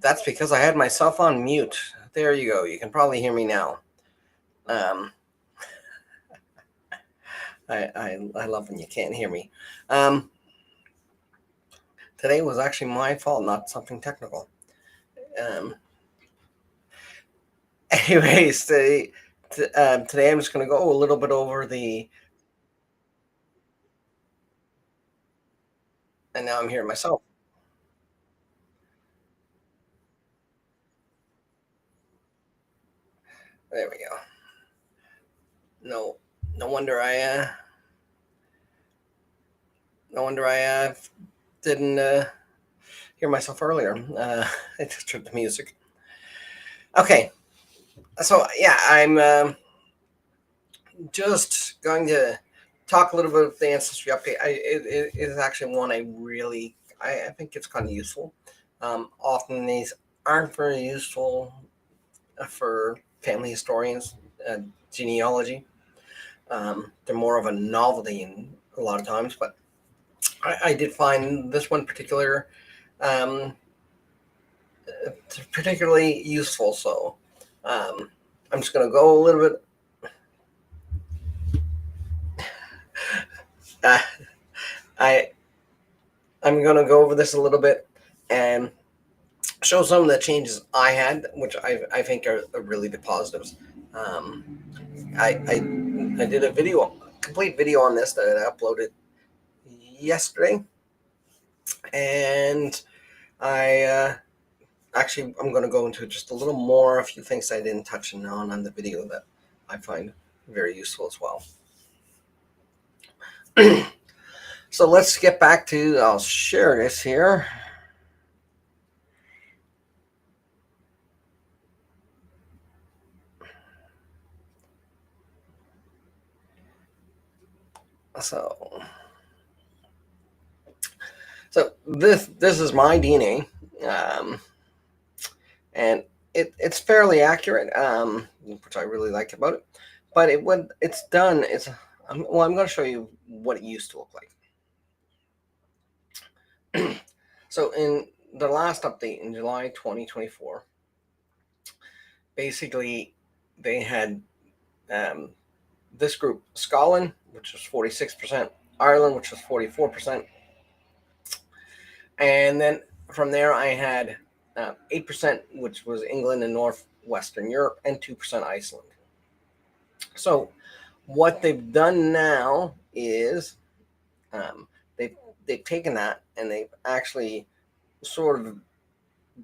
That's because I had myself on mute. There you go. You can probably hear me now. I love when you can't hear me. Today was actually my fault, not something technical. Anyways, today I'm just going to go a little bit over the. And now I'm hearing myself. There we go. No wonder I didn't hear myself earlier. I just turned the music. Okay, so yeah, I'm just going to talk a little bit of the Ancestry update. It is actually one I think it's kind of useful. Often these aren't very useful for family historians. Genealogy. They're more of a novelty in a lot of times, but I did find this one particularly useful. So I'm just going to go a little bit. I'm going to go over this a little bit and show some of the changes I had, which I think are really the positives. I did a complete video on this that I uploaded yesterday, and I'm going to go into just a little more, a few things I didn't touch on the video that I find very useful as well. So let's get back to, I'll share this here. So this is my DNA, and it's fairly accurate, which I really like about it. But it's done. I'm going to show you what it used to look like. So in the last update in July 2024, basically they had this group: Scotland, which was 46%, Ireland, which was 44%, and then from there I had 8%, which was England and Northwestern Europe, and 2% Iceland. So what they've done now is they've taken that and they've actually sort of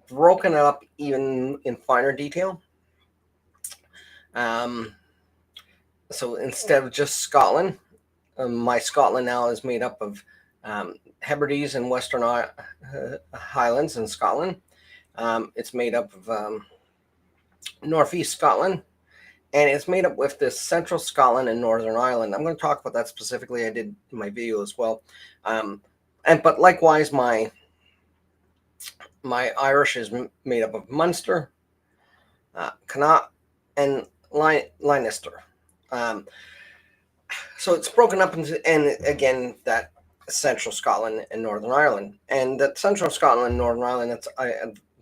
broken up even in finer detail. So instead of just Scotland, my Scotland now is made up of Hebrides and Western Highlands in Scotland. It's made up of Northeast Scotland, and it's made up with this Central Scotland and Northern Ireland. I'm going to talk about that specifically. I did in my video as well. But likewise, my Irish is made up of Munster, Connaught, and Leinster. So it's broken up into, and again, that Central Scotland and Northern Ireland, and that Central Scotland and Northern Ireland.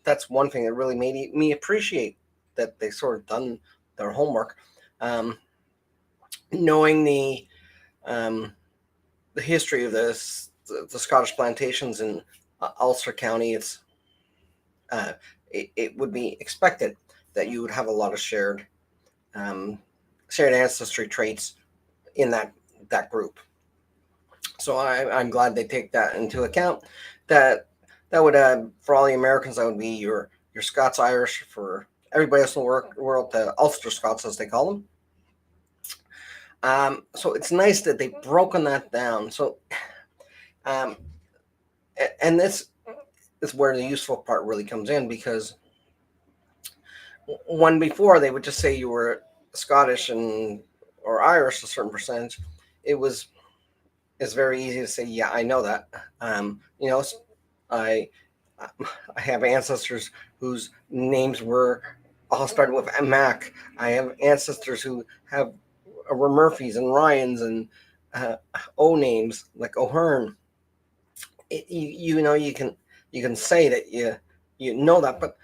That's one thing that really made me appreciate that they sort of done their homework, knowing the history of the Scottish plantations in Ulster County. It would be expected that you would have a lot of shared ancestry traits in that group. So I'm glad they take that into account. That would for all the Americans, that would be your Scots Irish. For everybody else in the world, the Ulster Scots, as they call them. So it's nice that they've broken that down. So, and this is where the useful part really comes in, because when before they would just say you were Scottish or Irish a certain percentage, it's very easy to say, yeah, I know that. I have ancestors whose names were all started with Mac. I have ancestors who were Murphys and Ryans and O names like O'Hearn. You can say that you know that, but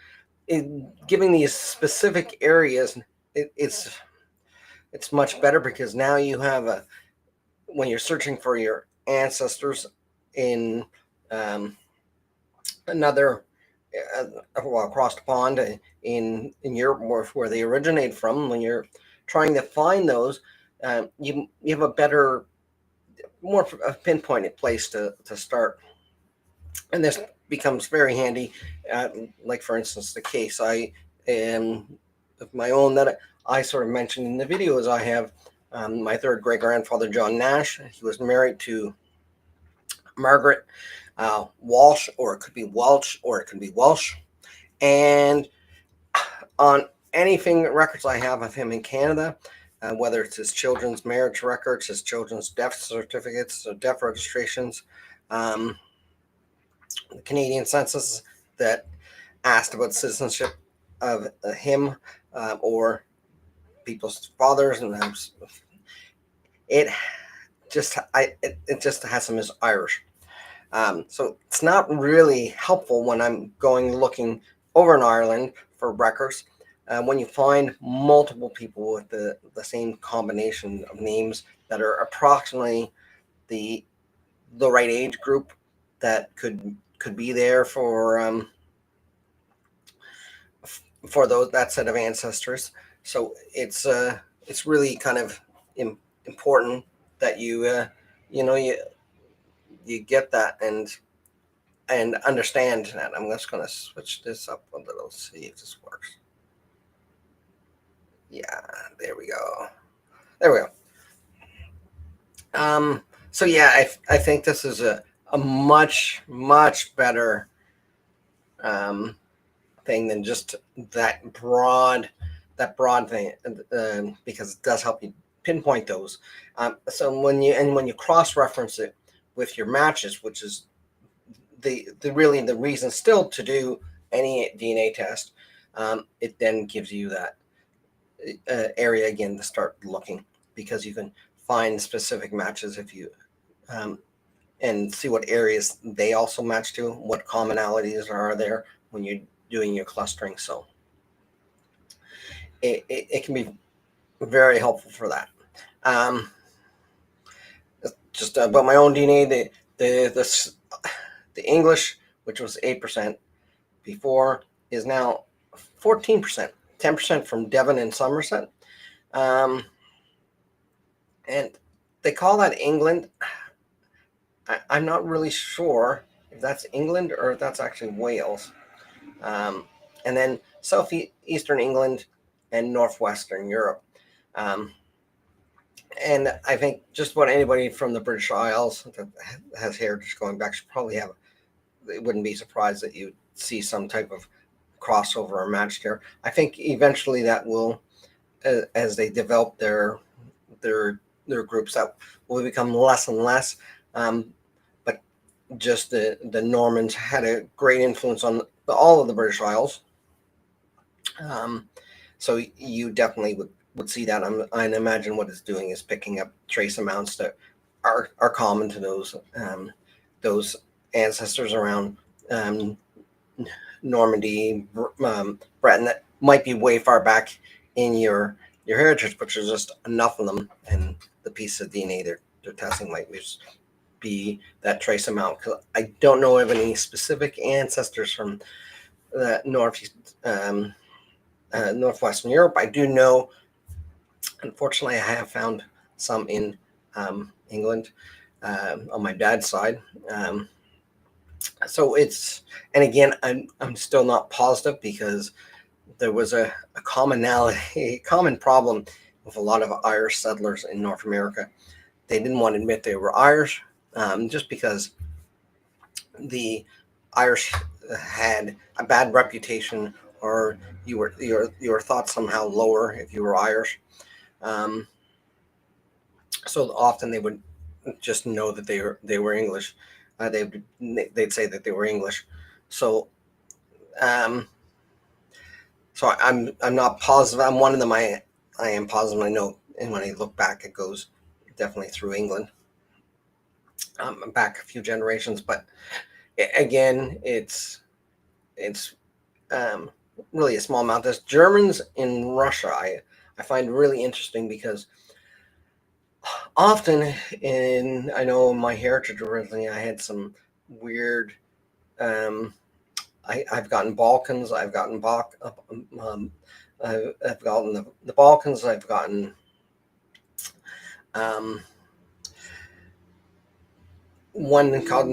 giving these specific areas, it's much better, because now you have when you're searching for your ancestors in another across the pond in Europe, where they originate from, when you're trying to find those, you have a better, more pinpointed place to start. And this becomes very handy. Like, for instance, the case I am of my own that I sort of mentioned in the video is I have my third great grandfather, John Nash. He was married to Margaret Walsh, or it could be Welsh, or it could be Welsh. And on anything records I have of him in Canada, whether it's his children's marriage records, his children's death certificates, or death registrations, the Canadian census that asked about citizenship of him or people's fathers, and it just has him as Irish. So it's not really helpful when I'm looking over in Ireland for records. When you find multiple people with the same combination of names that are approximately the right age group that could be there for that set of ancestors. So it's really kind of important that you get that and understand that. I'm just going to switch this up a little, see if this works. Yeah, there we go. So yeah, I think this is a much better thing than just that broad thing, because it does help you pinpoint those. So when you cross-reference it with your matches, which is the reason still to do any DNA test, it then gives you that area again to start looking, because you can find specific matches if you and see what areas they also match to, what commonalities are there when you're doing your clustering. So it can be very helpful for that. Just about my own DNA, the English, which was 8% before, is now 14%, 10% from Devon and Somerset. And they call that England. I'm not really sure if that's England or if that's actually Wales. Um, and then southeastern England and northwestern Europe. Um, and I think just about anybody from the British Isles that has heritage going back should probably have. It wouldn't be surprised that you see some type of crossover or match there. I think eventually that will, as they develop their their groups, that will become less and less. But just the Normans had a great influence on all of the British Isles. So you definitely would see that. I imagine what it's doing is picking up trace amounts that are common to those ancestors around um, Normandy, Breton, that might be way far back in your heritage, but there's just enough of them, and the piece of DNA they're testing might be that trace amount. Because I don't know of any specific ancestors from the northwestern Europe. I do know, unfortunately, I have found some in England on my dad's side. So it's, and again, I'm still not positive because there was a commonality, a common problem with a lot of Irish settlers in North America. They didn't want to admit they were Irish, just because the Irish had a bad reputation, or you were thought somehow lower if you were Irish. Um, so often they would just know that they were English. They'd say that they were English. So um, I'm not positive. I'm one of them. I am positive. I know, and when I look back, it goes definitely through England, back a few generations. But again, it's really a small amount. There's Germans in Russia. I find really interesting because often I know my heritage originally, I had some weird. Um, I've gotten Balkans. I've gotten I've gotten the Balkans. I've gotten um, one called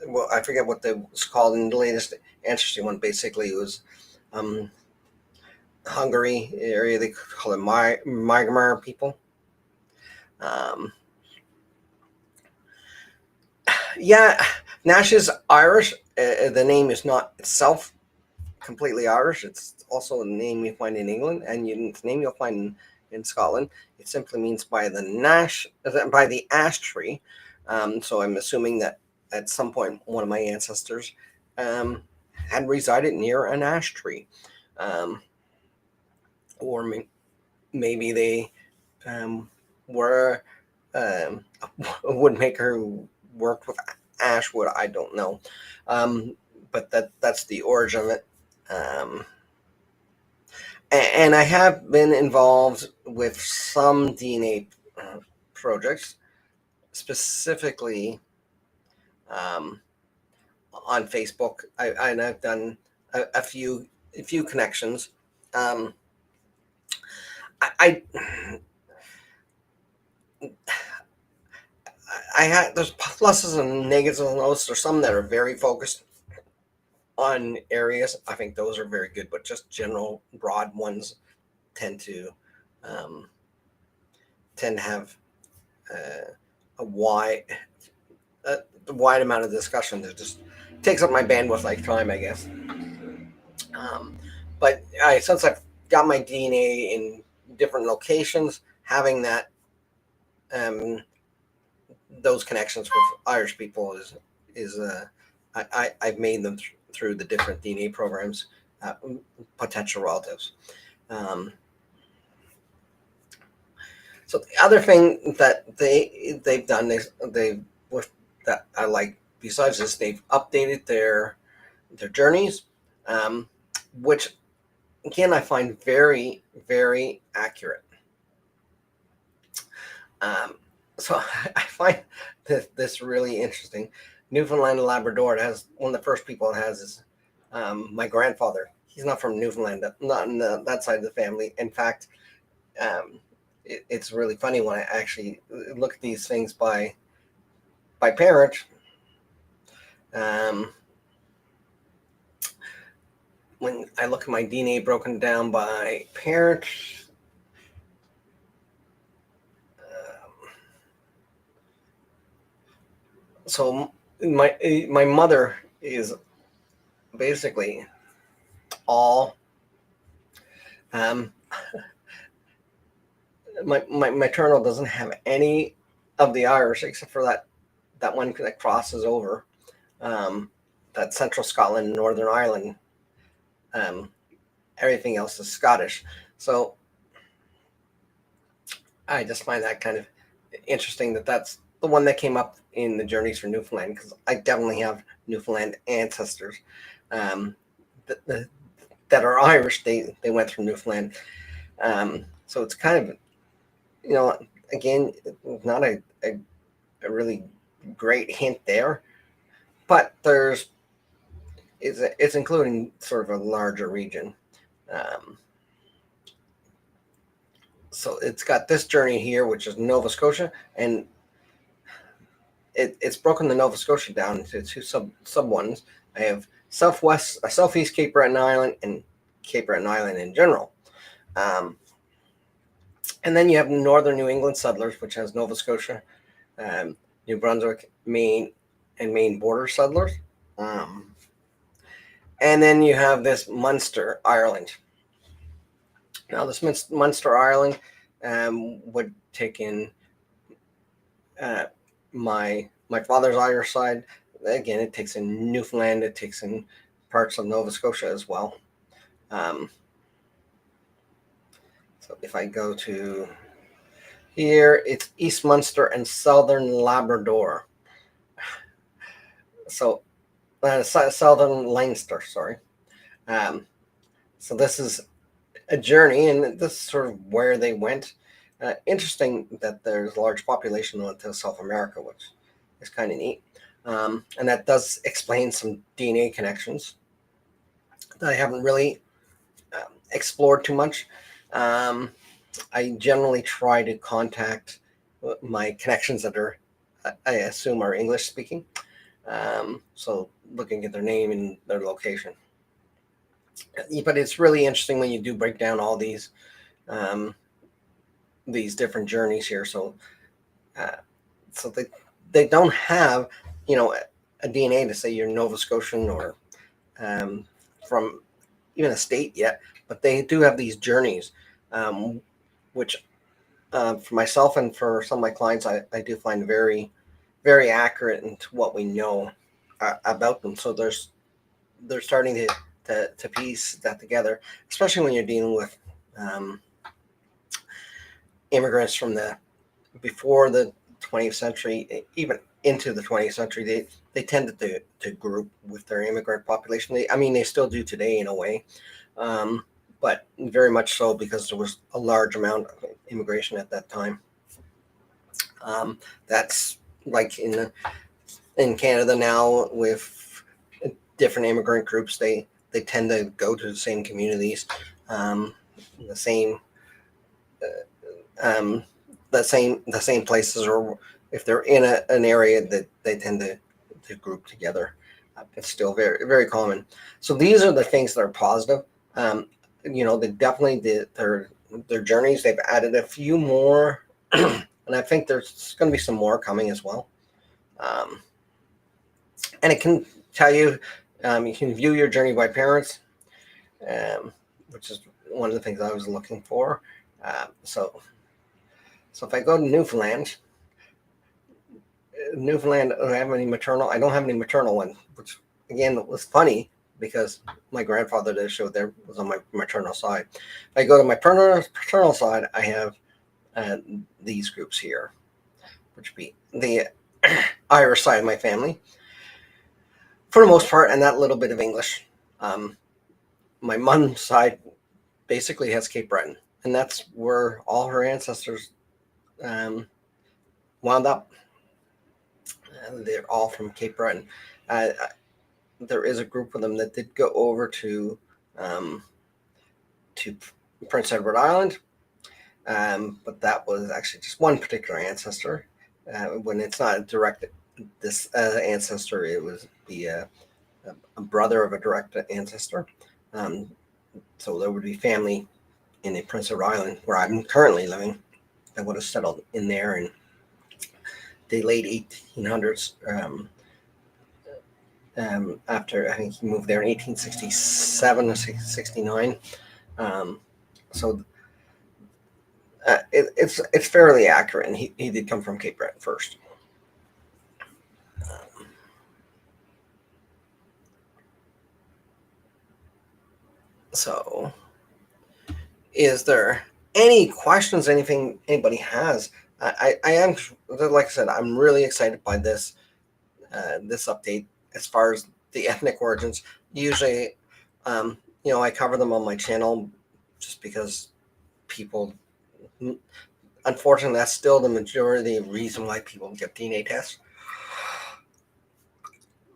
well, I forget what it was called in the latest Ancestry one. Basically, it was um, Hungary area. They call it Magyar people. Um, yeah, Nash is Irish. The name is not itself completely Irish. It's also a name you find in England, and it's a name you'll find in Scotland. It simply means by the ash tree. So I'm assuming that at some point one of my ancestors had resided near an ash tree, um, or maybe they were a woodmaker who worked with ash wood. I don't know, but that's the origin of it. Um, and I have been involved with some DNA projects, specifically on Facebook. And I've done a few connections. Um, I there's pluses and negatives on those. There's some that are very focused on areas. I think those are very good, but just general broad ones tend to um, have a wide amount of discussion. It just takes up my bandwidth like time, I guess. Um, but since I've got my DNA in different locations, having um, those connections with Irish people is I've made them through the different DNA programs, potential relatives. Um, so the other thing that they've done that I like, besides this, they've updated their journeys, which again I find very, very accurate. So I find this really interesting. Newfoundland and Labrador, it has one of the first people it has is my grandfather. He's not from Newfoundland, not in that side of the family. In fact, it's really funny when I actually look at these things by by parent, when I look at my DNA broken down by parent, so my mother is basically all my maternal doesn't have any of the Irish except for that one that crosses over, that Central Scotland and Northern Ireland. Everything else is Scottish. So I just find that kind of interesting that that's the one that came up in the Journeys for Newfoundland, because I definitely have Newfoundland ancestors that are Irish. They went through Newfoundland. So it's kind of, again, not a really great hint there, but it's including sort of a larger region. So it's got this journey here, which is Nova Scotia, and it's broken the Nova Scotia down into two sub ones. I have southeast Cape Breton Island and Cape Breton Island in general. And then you have northern New England settlers, which has Nova Scotia, New Brunswick, Maine, and Maine border settlers. And then you have this Munster, Ireland. Now, this Munster, Ireland would take in my father's Irish side. Again, it takes in Newfoundland. It takes in parts of Nova Scotia as well. So if I go to here, it's East Munster and Southern Labrador. So Southern Leinster, sorry. So this is a journey, and this is sort of where they went. Interesting that there's a large population into South America, which is kind of neat. And that does explain some DNA connections that I haven't really explored too much. I generally try to contact my connections that are, I assume, are English speaking. So looking at their name and their location. But it's really interesting when you do break down all these different journeys here. So they don't have, a DNA to say you're Nova Scotian or from even a state yet, but they do have these journeys, which for myself and for some of my clients, I do find very, very accurate into what we know about them. So they're starting to piece that together, especially when you're dealing with immigrants from before the 20th century, even into the 20th century. They tended to group with their immigrant population. They still do today in a way, but very much so because there was a large amount of immigration at that time. That's like in Canada now with different immigrant groups. They tend to go to the same communities, the same places, or if they're in an area that they tend to group together. It's still very, very common. So these are the things that are positive. They definitely their journeys. They've added a few more, and I think there's going to be some more coming as well. And it can tell you. You can view your journey by parents, which is one of the things I was looking for. So if I go to Newfoundland, I don't have any maternal. I don't have any maternal one, which again was funny because my grandfather that showed there was on my maternal side. If I go to my paternal side, I have these groups here, which would be the Irish side of my family, for the most part, and that little bit of English. My mom's side basically has Cape Breton, and that's where all her ancestors wound up. They're all from Cape Breton. There is a group of them that did go over to Prince Edward Island, but that was actually just one particular ancestor. When it's not a direct this ancestor. It was a brother of a direct ancestor. So there would be family in the Prince Edward Island, where I'm currently living, that would have settled in there in the late 1800s. After I think he moved there in 1867 or 69. So it's fairly accurate, and he did come from Cape Breton first. So, is there any questions? Anything anybody has? I am, like I said, I'm really excited by this update as far as the ethnic origins. Usually, I cover them on my channel just because people, unfortunately, that's still the majority of reason why people get DNA tests.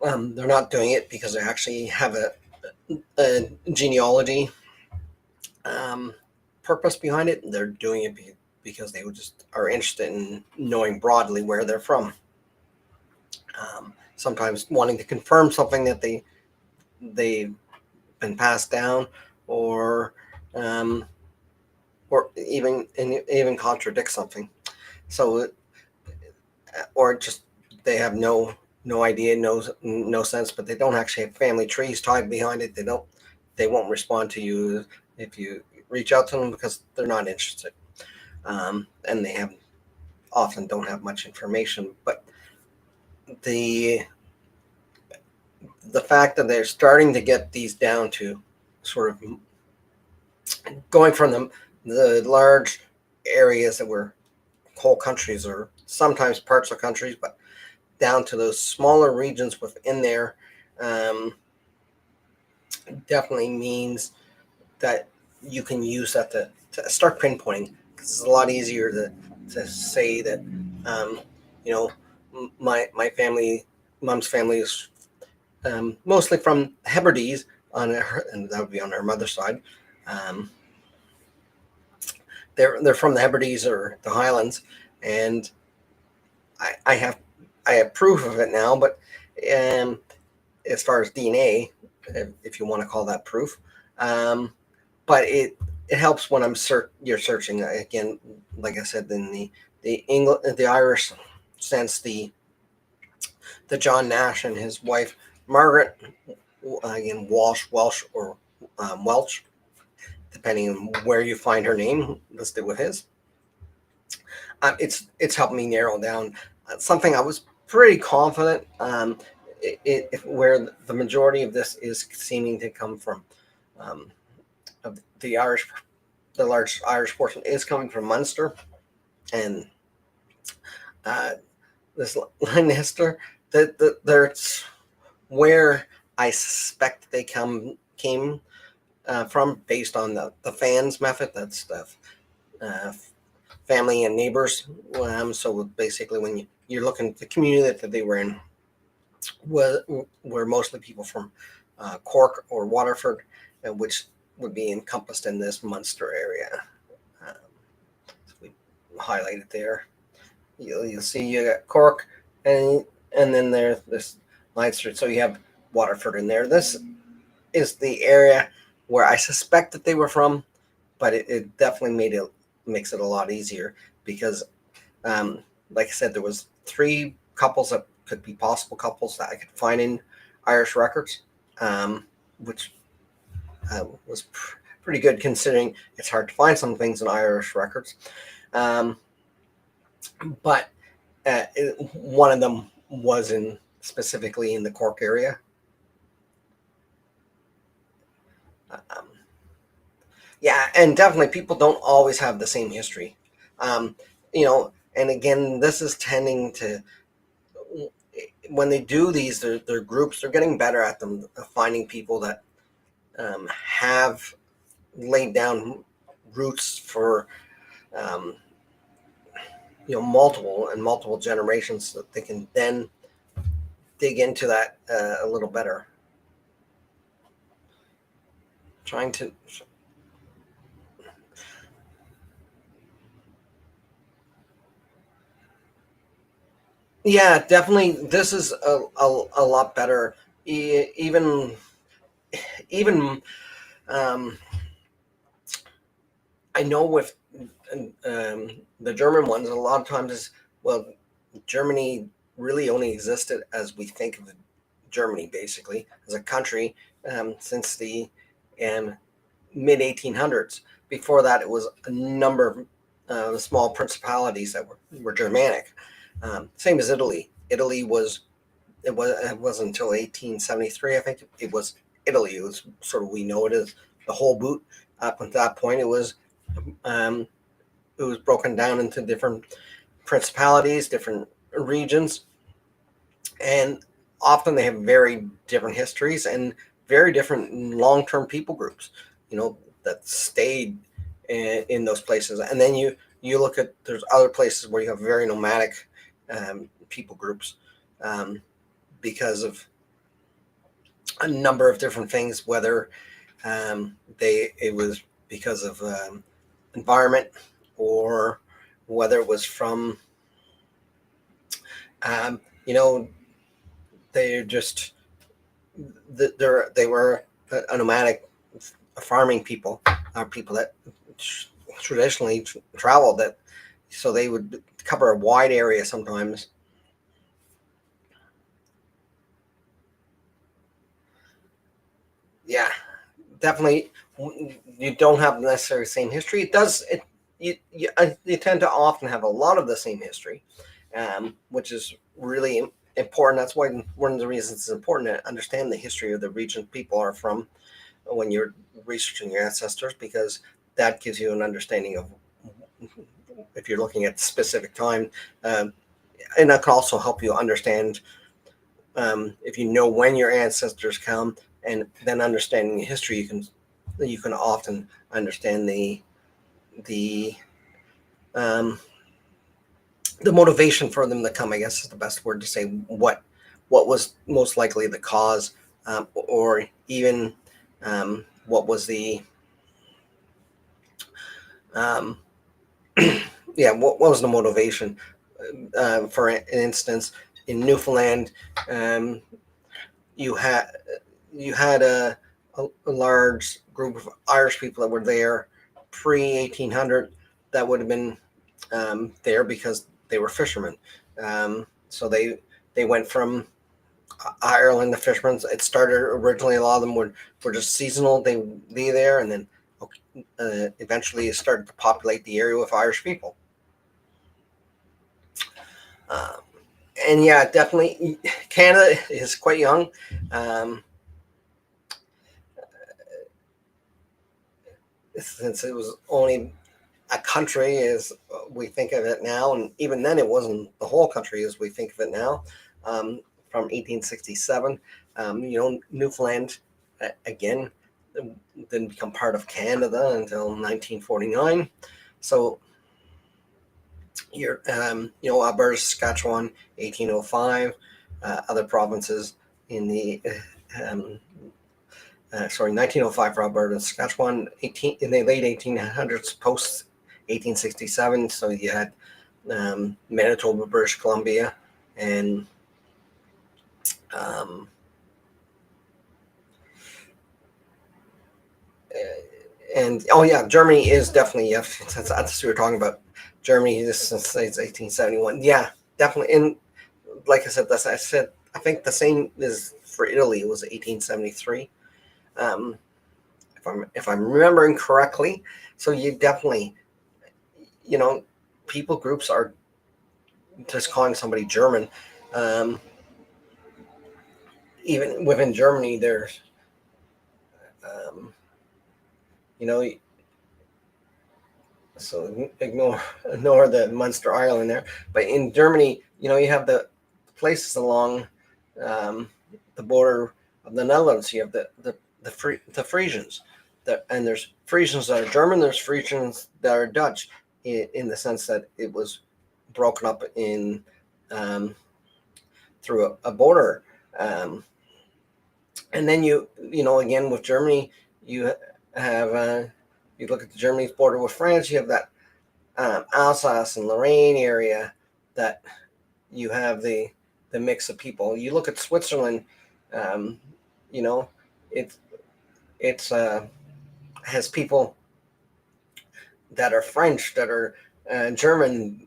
They're not doing it because they actually have a genealogy purpose behind it. They're doing it because they just are interested in knowing broadly where they're from. Sometimes wanting to confirm something that they've been passed down, or even contradict something. So, or just they have no idea, no sense, but they don't actually have family trees tied behind it. They won't respond to you if you reach out to them because they're not interested, and they often don't have much information. But the fact that they're starting to get these down to sort of going from the large areas that were whole countries or sometimes parts of countries, but down to those smaller regions within there, definitely means that you can use that to start pinpointing, because it's a lot easier to say that my mom's family is mostly from Hebrides and that would be on her mother's side. They're from the Hebrides or the Highlands, and I have proof of it now. But as far as DNA, if you want to call that proof, but it helps when you're searching again. Like I said, in the Irish sense, the John Nash and his wife Margaret, again Welsh, or Welsh, depending on where you find her name listed with his. It's helped me narrow down something I was pretty confident, where the majority of this is seeming to come from of the Irish. The large Irish portion is coming from Munster, and this Leinster, that's where I suspect they came from, based on the fans method. That's the family and neighbors. So basically, when you're looking at the community that they were in, were mostly people from Cork or Waterford, which would be encompassed in this Munster area. So we highlighted there. You'll see you got Cork, and then there's this Leinster. So you have Waterford in there. This is the area where I suspect that they were from, but it definitely makes it a lot easier, because like I said, there was 3 couples that could be possible couples that I could find in Irish records, which was pretty good, considering it's hard to find some things in Irish records. But one of them was specifically in the Cork area. Yeah, and definitely people don't always have the same history. And again, this is tending to, when they do these, their groups, they're getting better at them, finding people that have laid down roots for multiple generations, so that they can then dig into that a little better. Trying to Yeah, definitely. This is a lot better. Even even I know with the German ones, a lot of times is, well, Germany really only existed as we think of Germany, basically as a country, since the um, mid 1800s. Before that, it was a number of small principalities that were Germanic. Same as Italy. Italy was it wasn't until 1873, I think, it was Italy. It was sort of, we know it as the whole boot. Up until that point, um, it was broken down into different principalities, different regions, and often they have very different histories and very different long-term people groups, that stayed in those places. And then you look at, there's other places where you have very nomadic people groups, um, because of a number of different things, whether they it was because of environment, or whether it was from um, you know they just they were a nomadic farming people, people that traditionally traveled, that so they would cover a wide area sometimes. Yeah, definitely. You don't have necessarily the same history. It does it. You tend to often have a lot of the same history, which is really important. That's why one of the reasons it's important to understand the history of the region people are from when you're researching your ancestors, because that gives you an understanding of, if you're looking at specific time, um, and that can also help you understand, if you know when your ancestors come, and then understanding the history, you can often understand the um, the motivation for them to come. I guess is the best word to say, what was most likely the cause, or even what was the um, yeah, what was the motivation? For an instance, in Newfoundland, um, you had you had a large group of Irish people that were there pre 1800, that would have been there because they were fishermen. So they went from Ireland to fishermen. It started originally, a lot of them were just seasonal. They would be there, and then eventually it started to populate the area with Irish people. Um, and yeah, definitely, Canada is quite young. Um, since it was only a country as we think of it now, and even then it wasn't the whole country as we think of it now. From 1867, Newfoundland, again, didn't become part of Canada until 1949. So Alberta, Saskatchewan, 1805, other provinces in the 1905 for Alberta and Saskatchewan, in the late 1800s, post 1867. So you had Manitoba, British Columbia, and um, oh yeah, Germany is definitely, yeah. That's what we were talking about. Germany since 1871. Yeah, definitely. And like I said, I think the same is for Italy. It was 1873. Um, if I'm remembering correctly. So you definitely, you know, people groups are just calling somebody German. Um, Even within Germany, there's, um, you know, so ignore the Munster Island there. But in Germany, you have the places along um, the border of the Netherlands. You have the Frisians, and there's Frisians that are German. There's Frisians that are Dutch, in the sense that it was broken up in through a border. Um, and then again with Germany, you have you look at the Germany's border with France. You have that Alsace and Lorraine area that you have the mix of people. You look at Switzerland, you know, it's has people that are French, that are German,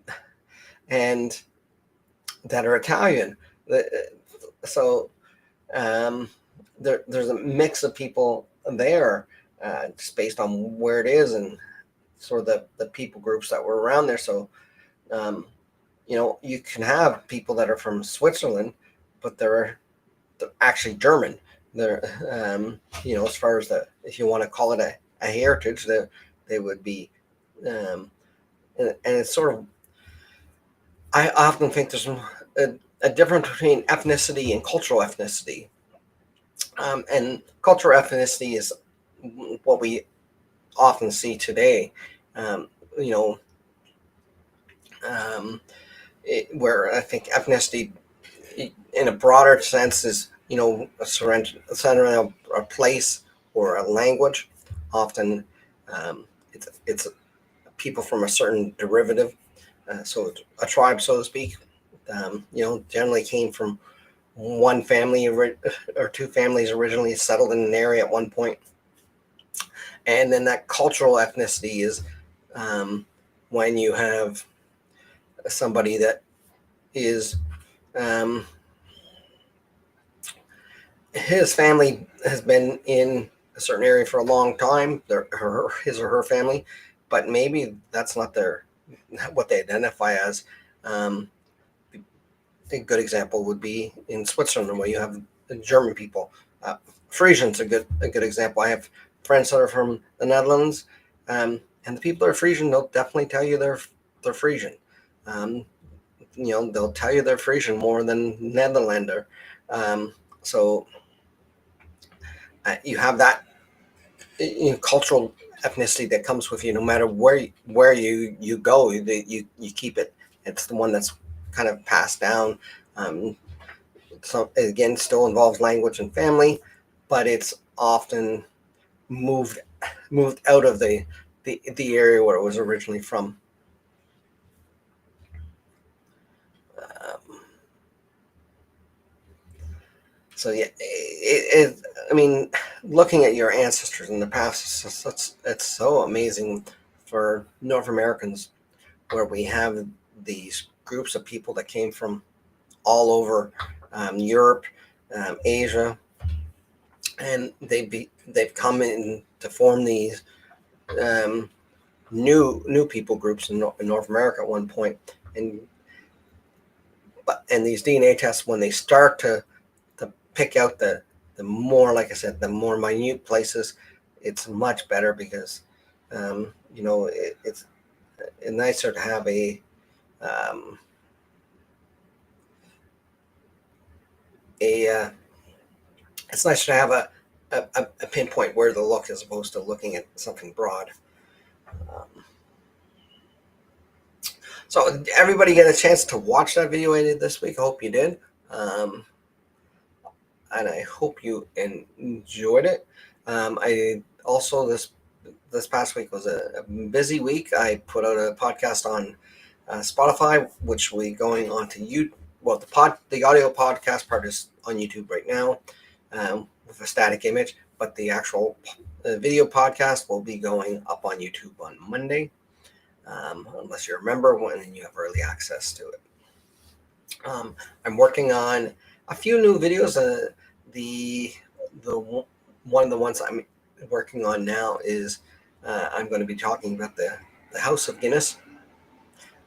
and that are Italian. So there's a mix of people there, just based on where it is and sort of the people groups that were around there. So you can have people that are from Switzerland, but they're actually German. They're as far as if you want to call it a heritage, they would be, and it's sort of, I often think there's a difference between ethnicity and cultural ethnicity. And cultural ethnicity is what we often see today, you know, where I think ethnicity, in a broader sense, is centering a place or a language. Often, it's people from a certain derivative, so a tribe, so to speak. Generally came from one family or two families originally settled in an area at one point. And then that cultural ethnicity is when you have somebody that is, his family has been in a certain area for a long time, his or her family, but maybe that's not what they identify as. A good example would be in Switzerland, where you have the German people. Frisian's a good example. I have friends that are from the Netherlands, and the people that are Frisian, they'll definitely tell you they're Frisian. They'll tell you they're Frisian more than Netherlander. So you have that cultural ethnicity that comes with you, no matter where you go. You keep it. It's the one that's kind of passed down. So again, still involves language and family, but it's often moved out of the area where it was originally from. So yeah, I mean, looking at your ancestors in the past, it's so amazing for North Americans, where we have these groups of people that came from all over Europe, Asia, and they've come in to form these new people groups in North America at one point. And these DNA tests, when they start to pick out the more, like I said, the more minute places, it's much better, because it's nicer to have it's nicer to have a pinpoint where to look, as opposed to looking at something broad. So did everybody get a chance to watch that video I did this week? I hope you did. And I hope you enjoyed it. I also, this past week was a busy week. I put out a podcast on Spotify, which will be going on to YouTube. Well, the audio podcast part is on YouTube right now, with a static image, but the actual video podcast will be going up on YouTube on Monday, unless you're a member, and you have early access to it. I'm working on a few new videos. The one of the ones I'm working on now is I'm going to be talking about the House of Guinness.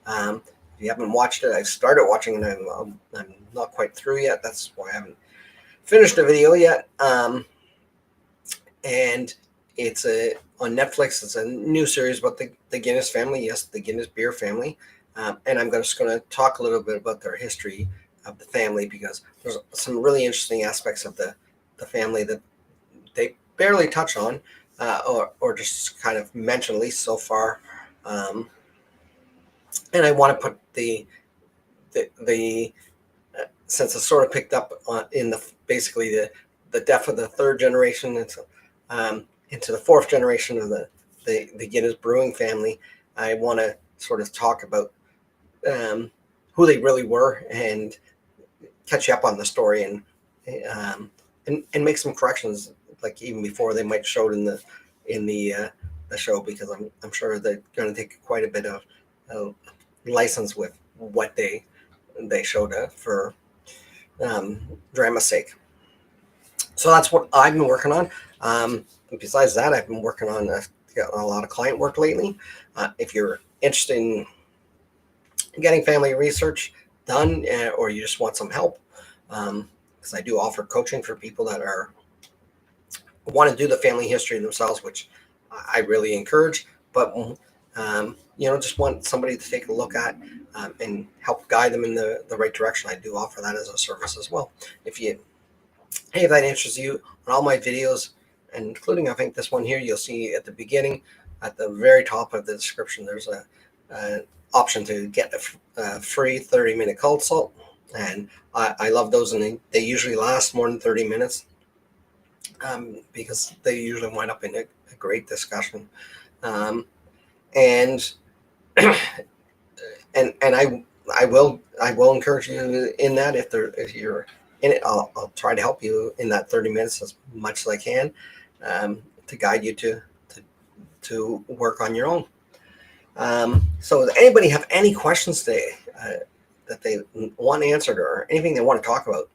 If you haven't watched it, I've started watching it. I'm not quite through yet. That's why I haven't finished the video yet. And it's on Netflix. It's a new series about the Guinness family. Yes, the Guinness beer family. And I'm just going to talk a little bit about their history of the family, because there's some really interesting aspects of the family that they barely touch on, or just kind of mention, at least so far. And I want to put the since it's sort of picked up in basically the death of the third generation, into the fourth generation of the Guinness brewing family. I want to sort of talk about who they really were and catch you up on the story and make some corrections, like even before they might show it in the show, because I'm sure they're going to take quite a bit of license with what they showed for drama's sake. So that's what I've been working on. Besides that, I've been working on a lot of client work lately. If you're interested in getting family research done, or you just want some help, because I do offer coaching for people that want to do the family history themselves, which I really encourage, but just want somebody to take a look at and help guide them in the right direction. I do offer that as a service as well. If that interests you, on all my videos, including I think this one here, you'll see at the beginning, at the very top of the description, there's a option to get a free 30-minute consult, and I love those, and they usually last more than 30 minutes because they usually wind up in a great discussion, and and I will encourage you in that. If you're in it, I'll try to help you in that 30 minutes as much as I can, to guide you to work on your own. So does anybody have any questions today that they want answered, or anything they want to talk about,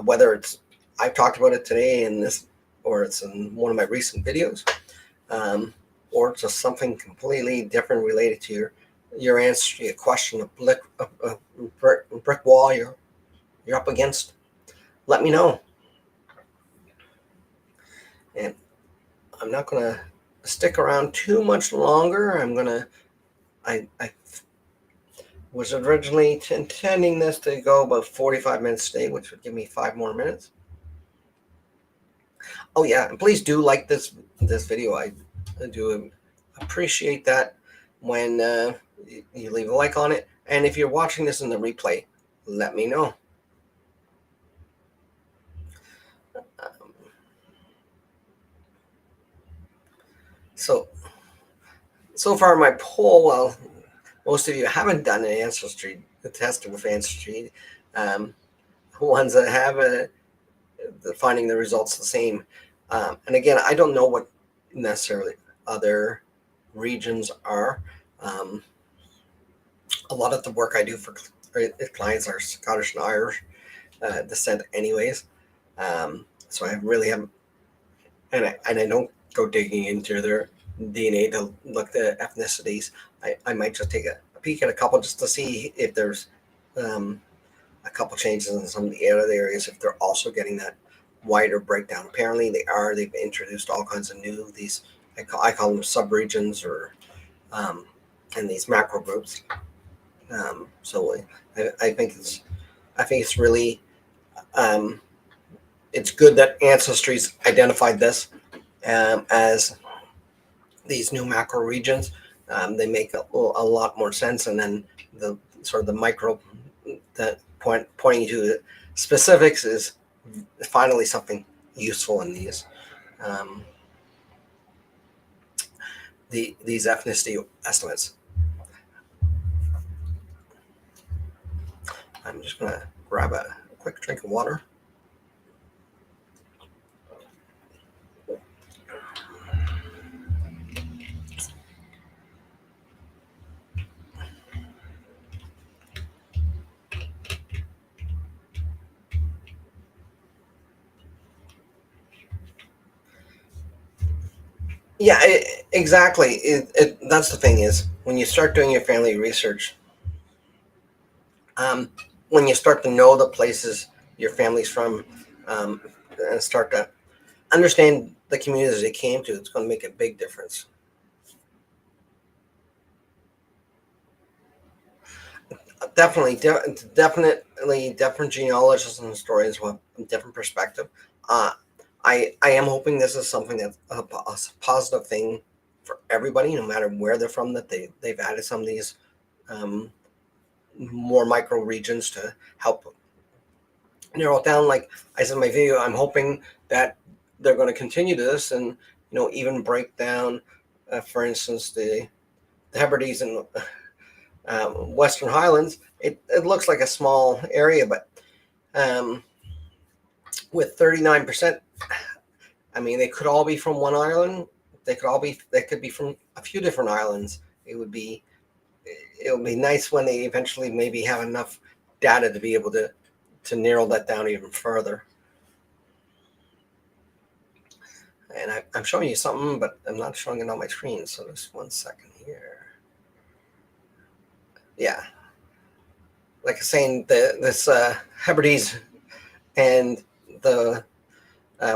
whether it's I've talked about it today in this, or it's in one of my recent videos, or just something completely different related to your ancestry, a question, a brick wall you're up against, let me know. And I'm not going to stick around too much longer. I was originally intending this to go about 45 minutes today, which would give me 5 more minutes. Oh yeah, and please do like this video. I do appreciate that when you leave a like on it. And if you're watching this in the replay, let me know. So far my poll, well, most of you haven't done an Ancestry test with Ancestry. Ones that have finding the results the same. And again, I don't know what necessarily other regions are. A lot of the work I do for clients are Scottish and Irish descent anyways. So I really haven't, and I don't go digging into their DNA to look at ethnicities. I might just take a peek at a couple just to see if there's a couple changes in some of the other areas, if they're also getting that wider breakdown. Apparently they are. They've introduced all kinds of new, these, I call them subregions, or and these macro groups. So I think it's really it's good that Ancestry's identified this as these new macro regions. They make a lot more sense, and then the sort of the micro that pointing to specifics is finally something useful in these ethnicity estimates. I'm just gonna grab a quick drink of water. Yeah, exactly. That's the thing, is when you start doing your family research, when you start to know the places your family's from, and start to understand the communities they came to, it's going to make a big difference. Definitely different genealogists and historians will have a different perspective. I am hoping this is something that's a positive thing for everybody, no matter where they're from, that they've added some of these more micro regions to help narrow it down. Like I said in my video, I'm hoping that they're going to continue this, and even break down, for instance, the Hebrides and Western Highlands, it looks like a small area, but with 39%, I mean, they could all be from one island. They could be from a few different islands. It would be nice when they eventually maybe have enough data to be able to narrow that down even further. And I'm showing you something, but I'm not showing it on my screen. So just 1 second here. Yeah, like I was saying, this Hebrides and the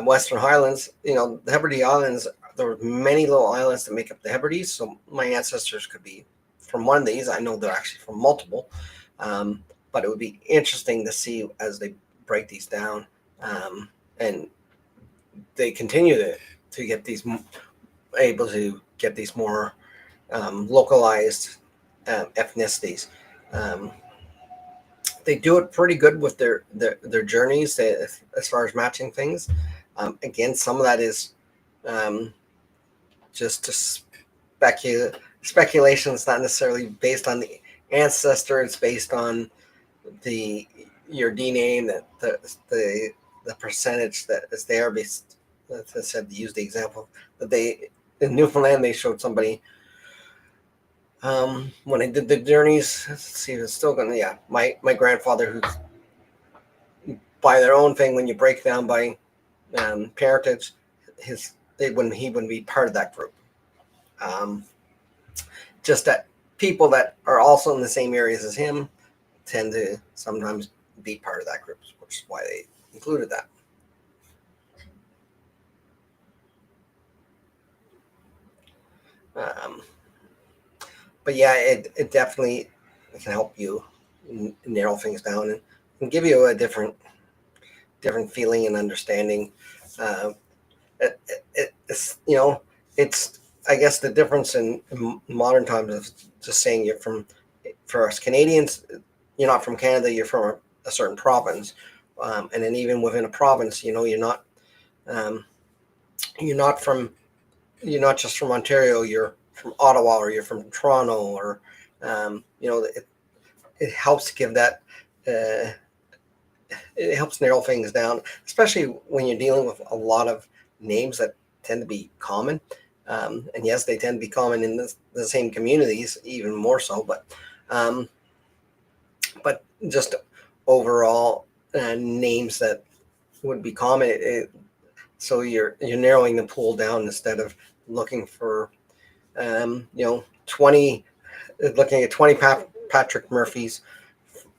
Western Highlands. The Hebrides Islands. There were many little islands that make up the Hebrides. So my ancestors could be from one of these. I know they're actually from multiple, but it would be interesting to see as they break these down, and they continue to get these able to get these more localized ethnicities. They do it pretty good with their journeys as far as matching things. Again, some of that is just speculation. It's not necessarily based on the ancestor. It's based on your DNA and the percentage that is there. Based, as I said, to use the example that in Newfoundland, they showed somebody when I did the journeys. Let's see if it's still going to. Yeah, my grandfather, who's by their own thing, when you break down by parentage, he wouldn't be part of that group. Just that people that are also in the same areas as him tend to sometimes be part of that group, which is why they included that. But yeah, it definitely can help you narrow things down and give you a different feeling and understanding. It's it's I guess the difference in modern times is just saying for us Canadians, you're not from Canada, you're from a certain province, and then even within a province, you're not just from Ontario, you're from Ottawa, or you're from Toronto, or it helps give that. It helps narrow things down, especially when you're dealing with a lot of names that tend to be common. And yes, they tend to be common in the same communities, even more so. But just overall names that would be common. So you're narrowing the pool down instead of looking for 20, looking at 20 Patrick Murphys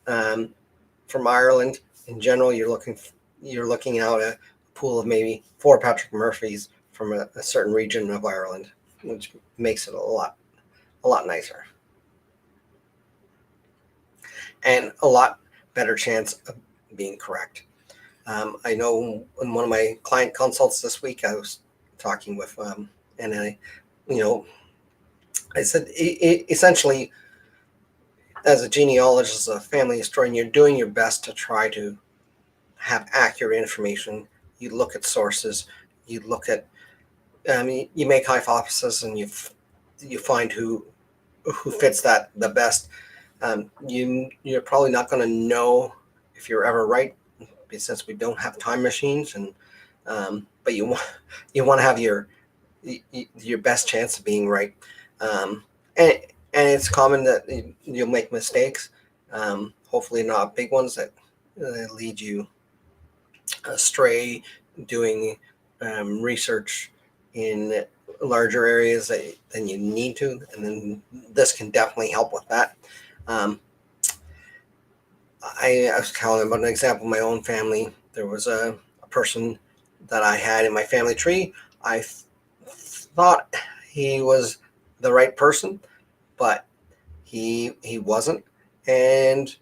from Ireland. In general, you're looking out a pool of maybe 4 Patrick Murphys from a certain region of Ireland, which makes it a lot nicer and a lot better chance of being correct. I know in one of my client consults this week, I was talking with, and I said, essentially, as a genealogist, as a family historian, you're doing your best to try to have accurate information. You look at sources, you look at, you make hypotheses, and you find who fits that the best. You're probably not going to know if you're ever right, since we don't have time machines, but you want to have your best chance of being right. And it's common that you'll make mistakes, hopefully not big ones that lead you astray doing research in larger areas than you need to, and then this can definitely help with that. I was telling about an example of my own family. There was a person that I had in my family tree. I thought he was the right person, but he wasn't. And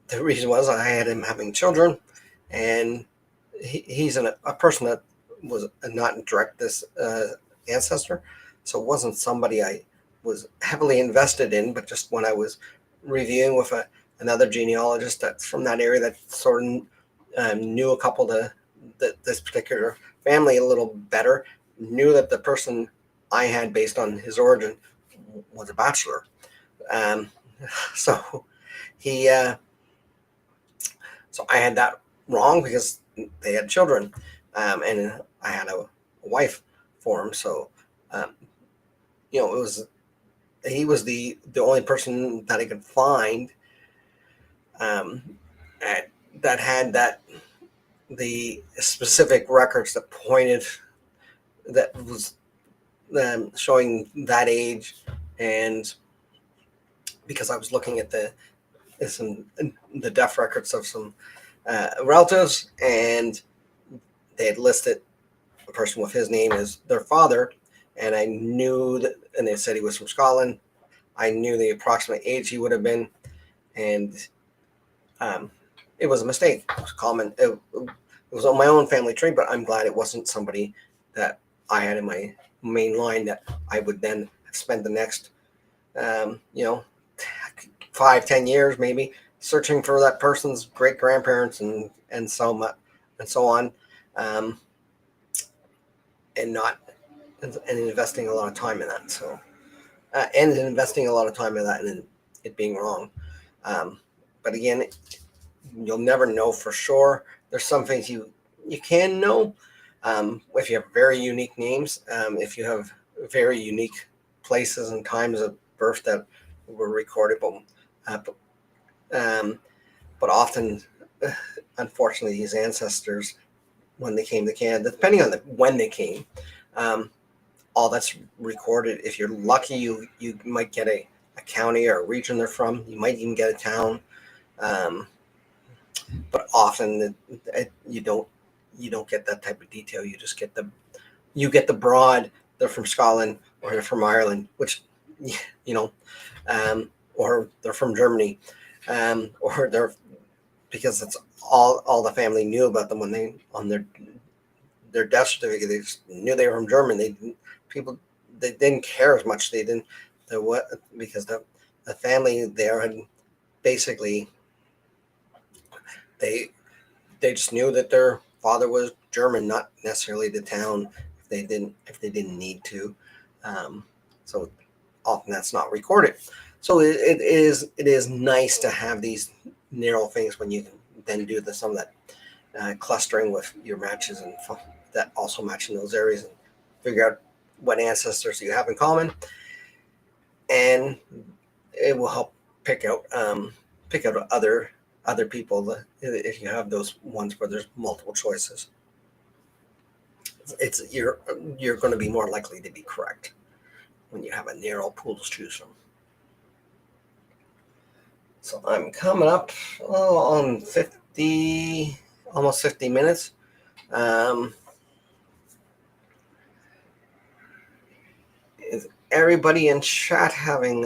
the reason was I had him having children, and he's a person that was not direct this ancestor. So it wasn't somebody I was heavily invested in, but just when I was reviewing with another genealogist that's from that area that sort of knew a couple of this particular family a little better, knew that the person I had based on his origin was a bachelor. So he, so I had that wrong because they had children, and I had a wife for him. So, um, it was he was the only person that I could find, um, at, that had the specific records that pointed, that was, showing that age. And because I was looking at some the death records of some relatives, and they had listed a person with his name as their father, and I knew that, and they said he was from Scotland. I knew the approximate age he would have been, and um, it was a mistake. It was common. It was on my own family tree, but I'm glad it wasn't somebody that I had in my main line that I would then spend the next, um, you know, 5-10 years maybe searching for that person's great grandparents, and so much and so on, um, and not and investing a lot of time in that. So, and investing a lot of time in that, and it being wrong. Um, but again, you'll never know for sure. There's some things you can know, if you have very unique names, if you have very unique places and times of birth that were recorded, uh, um, but often, uh, unfortunately, these ancestors, when they came to Canada, depending on when they came, um, all that's recorded. If you're lucky, you might get a county or a region they're from. You might even get a town, um, but often you don't get that type of detail. You just get the broad. They're from Scotland or they're from Ireland, which, you know, or they're from Germany, or they're, because it's all the family knew about them when they, on their death certificate, they just knew they were from Germany. People they didn't care as much. They didn't the what because the family there had basically, they they just knew that their father was German, not necessarily the town, if they didn't need to. Um, so often that's not recorded. So it is nice to have these narrow things when you can then do some of that, clustering with your matches, and that also match in those areas, and figure out what ancestors you have in common, and it will help pick out other people, if you have those ones where there's multiple choices. It's you're going to be more likely to be correct when you have a narrow pool to choose from. So I'm coming up, on 50, almost 50 minutes. Um, is everybody in chat having,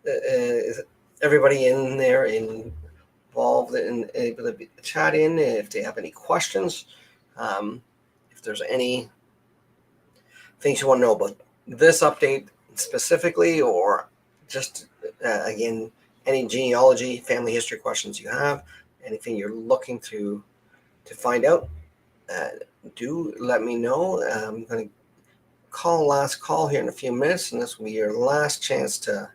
is everybody in there involved in able to chat in if they have any questions, um, if there's any things you want to know about this update specifically, or just, again, any genealogy, family history questions you have, anything you're looking to find out, uh, do let me know. I'm going to call last call here in a few minutes, and this will be your last chance um,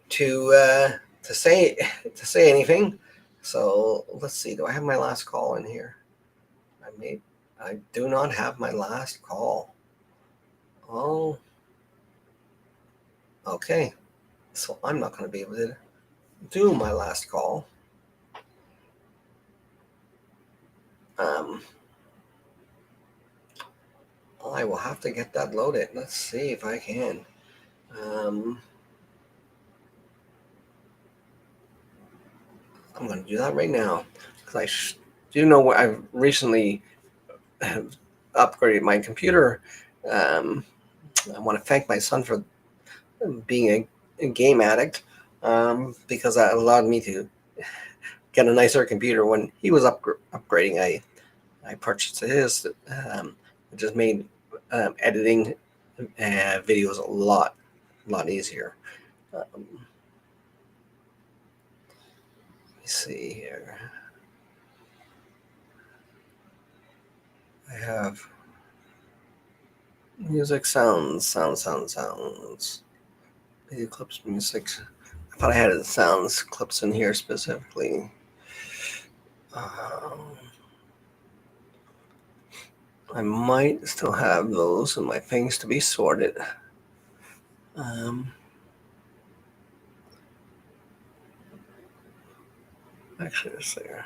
to say anything. So let's see. Do I have my last call in here? I do not have my last call. Oh, okay. So I'm not going to be able to do my last call. Um, I will have to get that loaded. Let's see if I can. Um, I'm going to do that right now, because do know what I've recently have upgraded my computer. Um, I want to thank my son for being a game addict, because that allowed me to get a nicer computer when he was upgrading. I purchased his. It just made, editing videos a lot easier. Let me see here. I have Music, sounds. Video clips, music. I thought I had the sounds clips in here specifically. I might still have those in my things to be sorted. Actually, it's there.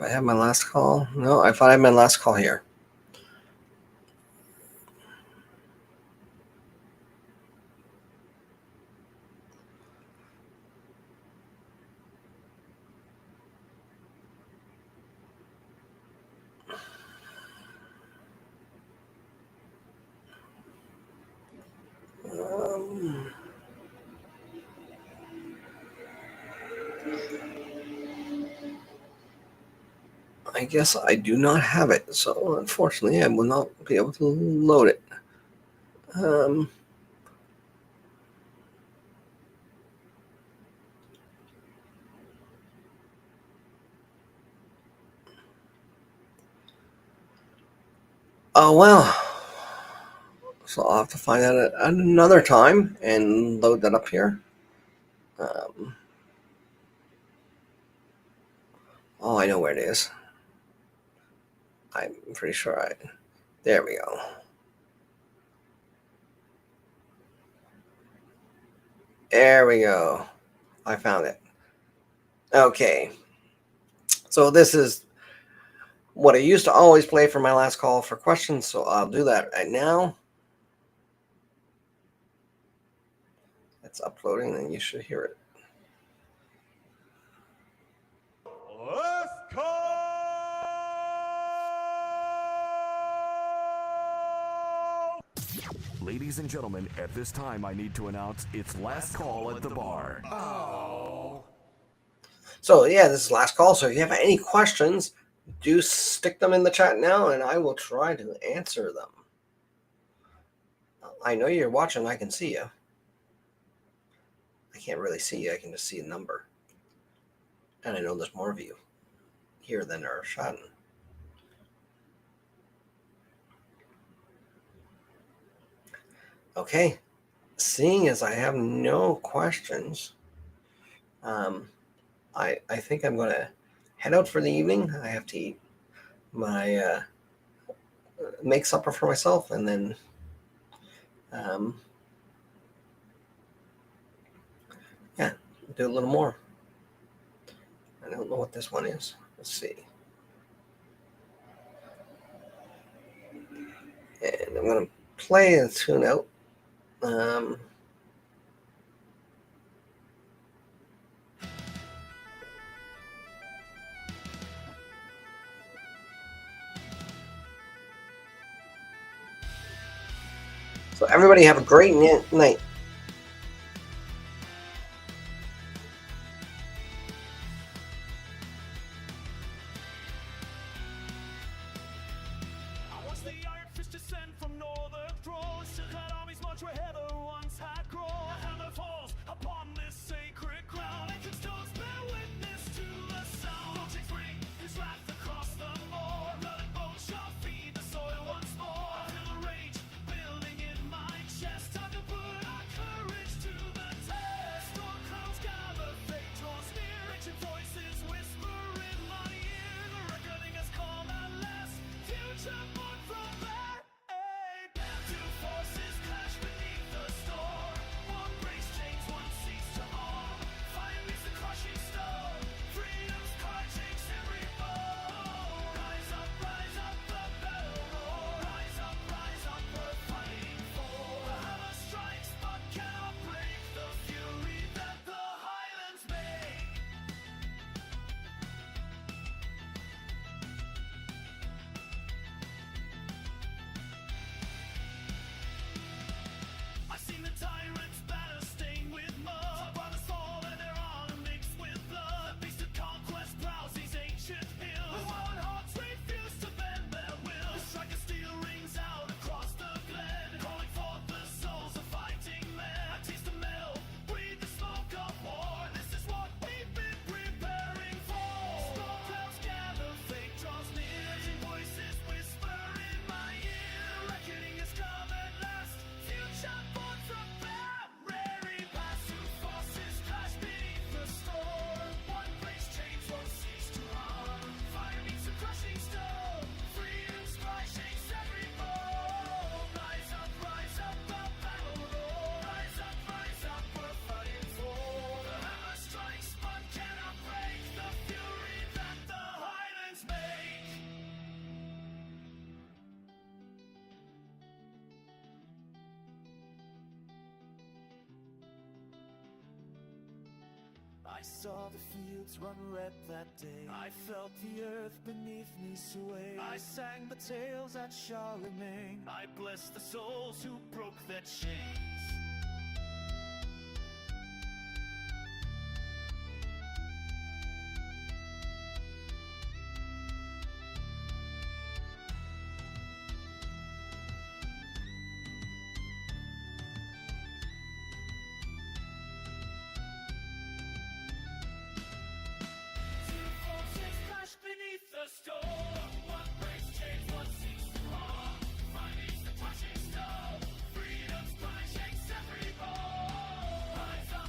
I have my last call. No, I thought I had my last call here. I guess I do not have it, so unfortunately I will not be able to load it. Oh well. So I'll have to find out at another time and load that up here. Oh, I know where it is. I'm pretty sure there we go. There we go. I found it. Okay. So this is what I used to always play for my last call for questions. So I'll do that right now. It's uploading and you should hear it. Last call! Ladies and gentlemen, at this time I need to announce it's last call at the bar. Oh. So yeah, this is last call. So if you have any questions, do stick them in the chat now and I will try to answer them. I know you're watching. I can see you. I can't really see you. I can just see a number. And I know there's more of you here than there are chatting. Okay. Seeing as I have no questions, I think I'm going to head out for the evening. I have to eat my make supper for myself and then yeah, do a little more. I don't know what this one is. Let's see. And I'm going to play a tune out. So everybody have a great night. I saw the fields run red that day. I felt the earth beneath me sway. I sang the tales at Charlemagne. I blessed the souls who broke their chains. The storm, what breaks chains, what seeks to harm, finding the touching snow, freedom's cry shakes every bone. Rise up,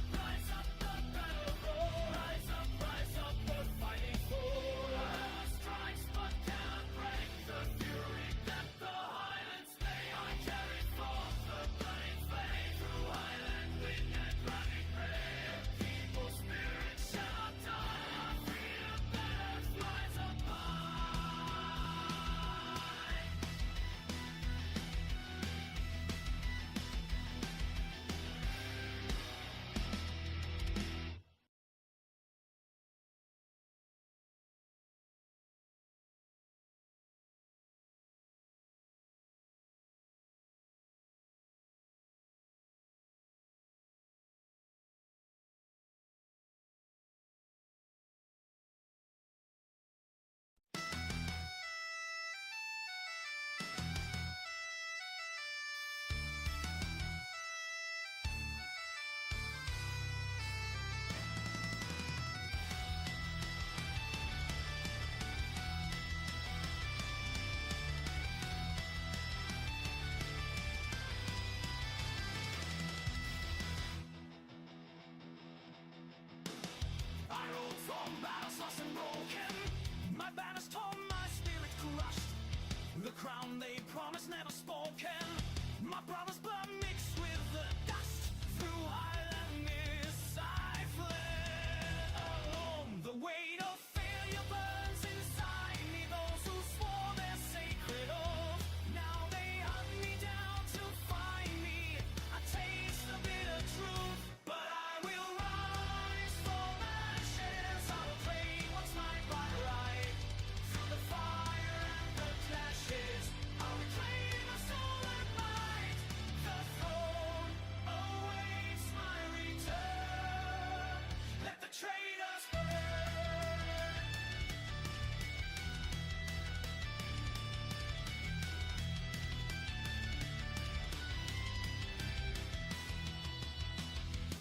the battle roar. Rise up, we're fighting for. War strikes but cannot break the fury that the highlands lay. I carry forth the burning flame through highland wind and running rain. People's spirit shall not die. Our freedom banner flies up. I rode from battles lost and broken. My banners torn, my spirit crushed. The crown they promised never spoken. My brothers blood mixed with the dust. Through highland mist I fled alone. The weight of failure burns inside me. Those who swore their sacred oath, now they hunt me down to find me. I taste the bitter truth, but I will rise from ashes. I will claim what's mine by right. Through the fire and the clashes, I'll reclaim my stolen might. The throne awaits my return. Let the traitors burn.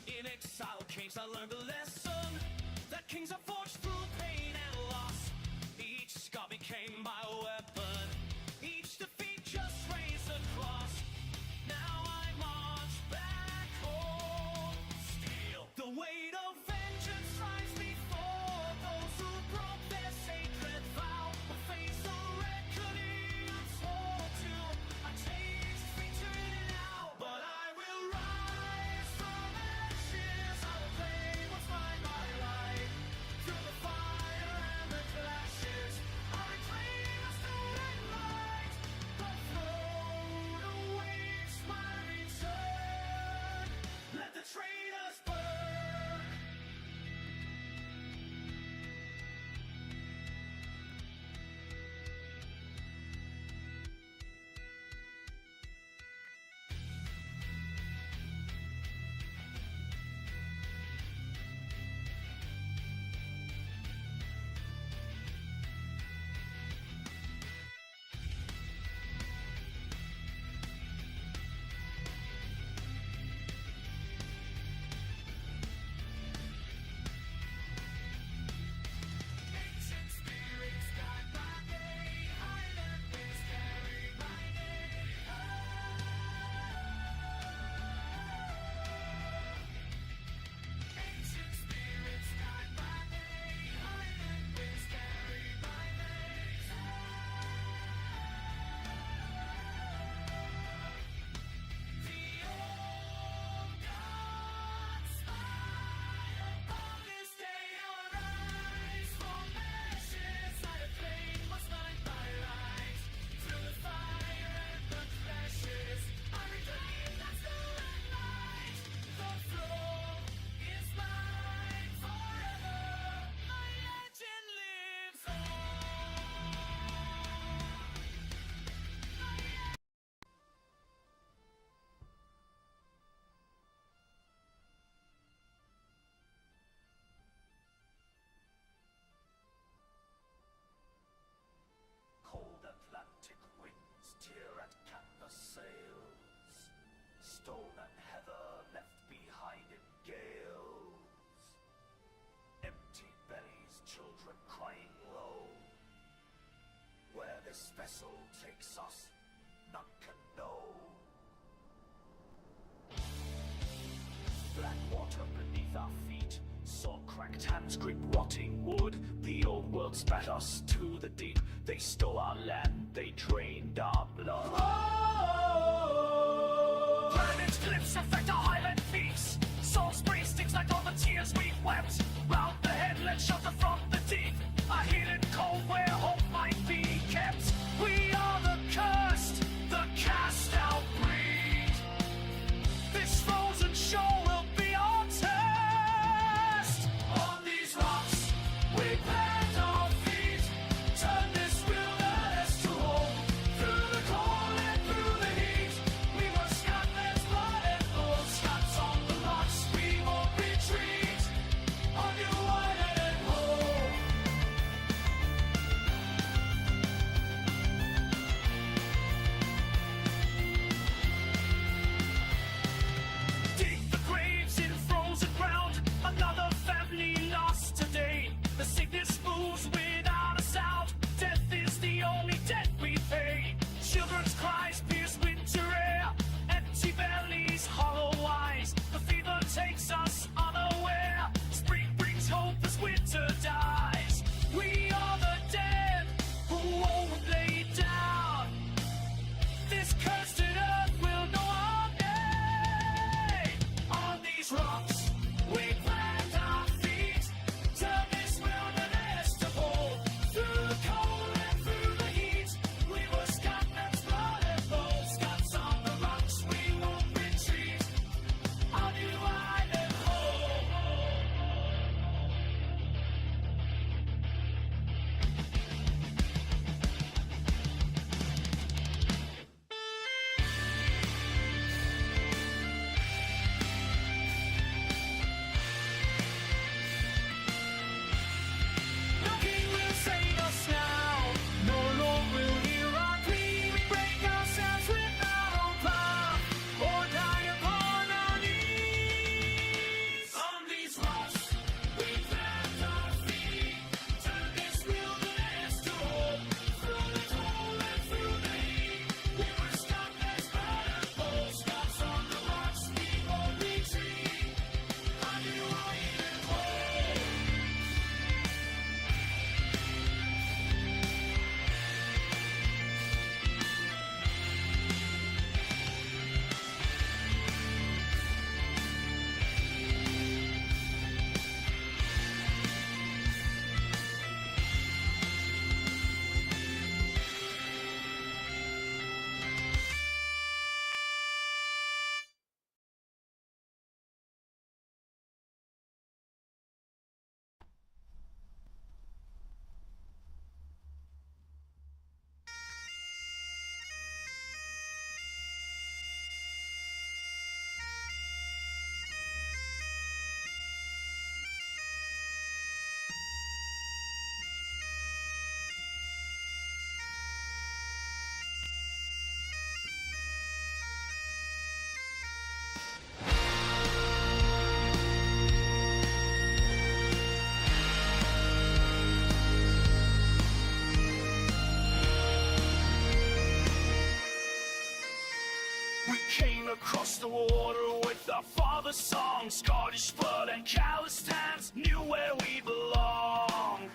In exile caves I learned a lesson, that kings are forged through pain and loss. Each scar became my weapon, each defeat just raised the cross. Now I march back home. Still the weight of vengeance rises before those who broke their sacred vow. Will face the reckoning I'm sworn to. I taste victory now, but I will rise from ashes. I will claim what's mine by right. Through the fire and the clashes, I reclaim cracked hands grip rotting wood. The old world spat us to the deep. They stole our land, they drained our blood. Planet's cliffs affect our highland peaks. Salisbury stings like all the tears we wept. Round the headland shelter from the deep. A hidden cold where hope might be kept. We are the cursed, the cast out breed. This frozen shore will be our test. On these rocks, we plant our feet. Turn this wilderness to home. Through the cold and through the heat, we were Scotland's blood and gold. Scots on the rocks, we won't retreat. On your island and home. Dig the graves in frozen ground. Another family lost today. The sickness moves without a sound. Death is the only debt we pay. Children's cries pierce winter air. Empty bellies, hollow eyes. The fever takes us unaware. Spring brings hope as winter dies. We are the dead who won't lay down. This cursed earth will know our name. On these rocks, we plant our feet. Turn this wilderness to gold. Through the cold and through the heat, we were Scotland's blood and gold. Scots on the rocks, we won't retreat. On your island home. No king will save us now. No Lord will hear our plea. We break ourselves with our own path, or die upon our knees. On these rocks, we plant our feet. Turn this wilderness to home. Through the cold and through the heat, we were Scotland's blood and gold. Scots on the rocks, we won't retreat. On your island home. We came across the water with our father's song. Scottish blood and calloused hands knew where we belong.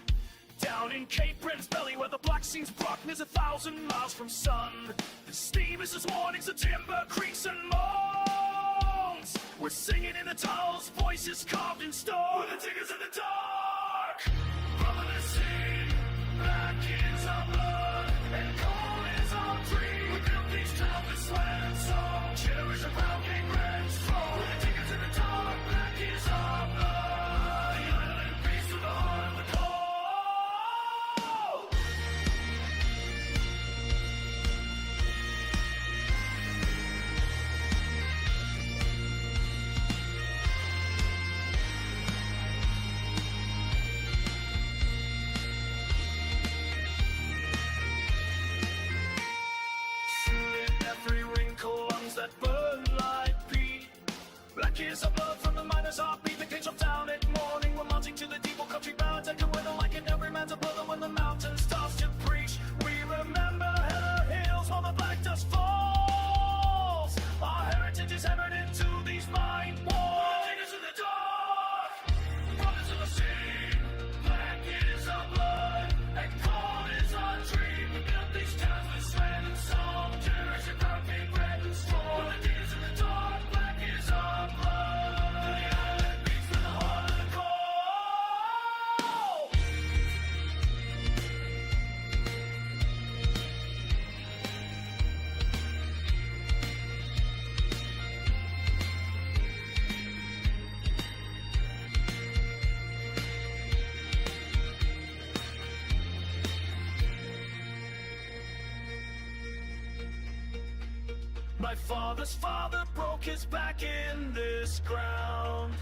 Down in Cape Breton's belly where the black seas Brocken is 1,000 miles from sun. The steam is his warnings, the timber creaks and moans. We're singing in the tunnels, voices carved in stone. We're the diggers in the dark. Brotherly sing, black is our blood and gold is our dream. We built these towns with sweat and song. Cherish a proud king grand strong. We're the diggers in the dark, black is our blood. The island beats with the heart of the cold. My father's father broke his back in this ground.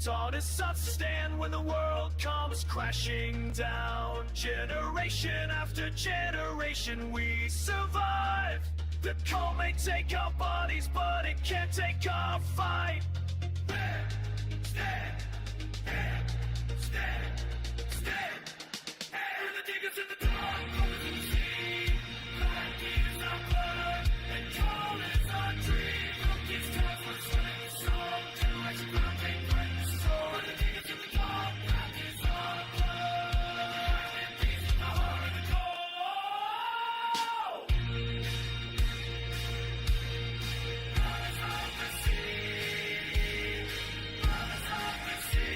Taught his sons to stand when the world comes crashing down. Generation after generation we survive. The cold may take our bodies, but it can't take our fight. Stand, stand, stand, stand. When the diggers at the dawn come to the sea, black is our blood, and cold is our dream. Look, it's time for swimming song. Generation bound, take break the soul. When the diggers at the dawn, black is our blood, and peace in the heart of the cold. Brothers of the sea, brothers of the sea.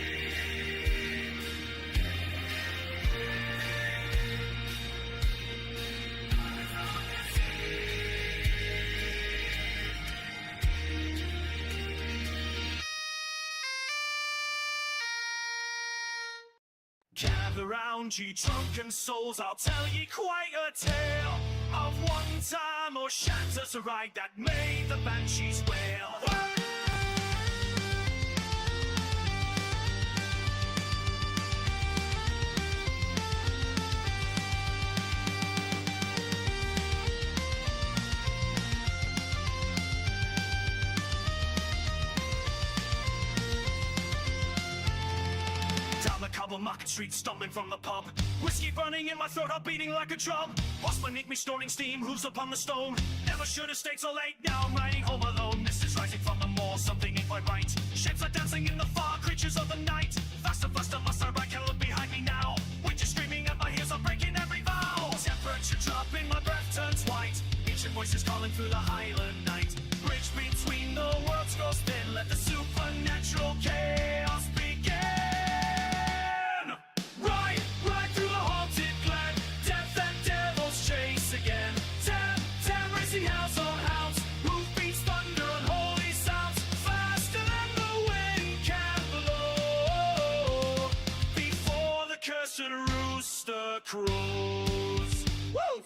Gather round, ye drunken souls, I'll tell ye quite a tale of one time or shatters a ride that made the banshees wail. Down the cobble market street, stumbling from the pub, whiskey burning in my throat, heart beating like a drum. What's beneath me snorting steam, who's upon the stone? Never should have stayed so late, now I'm riding home alone. This is rising from the moor, something ain't quite right. Shapes are dancing in the fog, creatures of the night. Faster, faster, must I ride, can't look behind me now. Winter screaming at my heels, I'm breaking every vow. Temperature dropping, my breath turns white. Ancient voices calling through the highland night. Bridge between the worlds grows thin, let the supernatural chaos begin. Ride, ride through the haunted glen, death and devils chase again. Damn, damn, racing hounds on hounds, hoofbeats, thunder, unholy sounds, faster than the wind can blow, before the cursed rooster crows. Woo!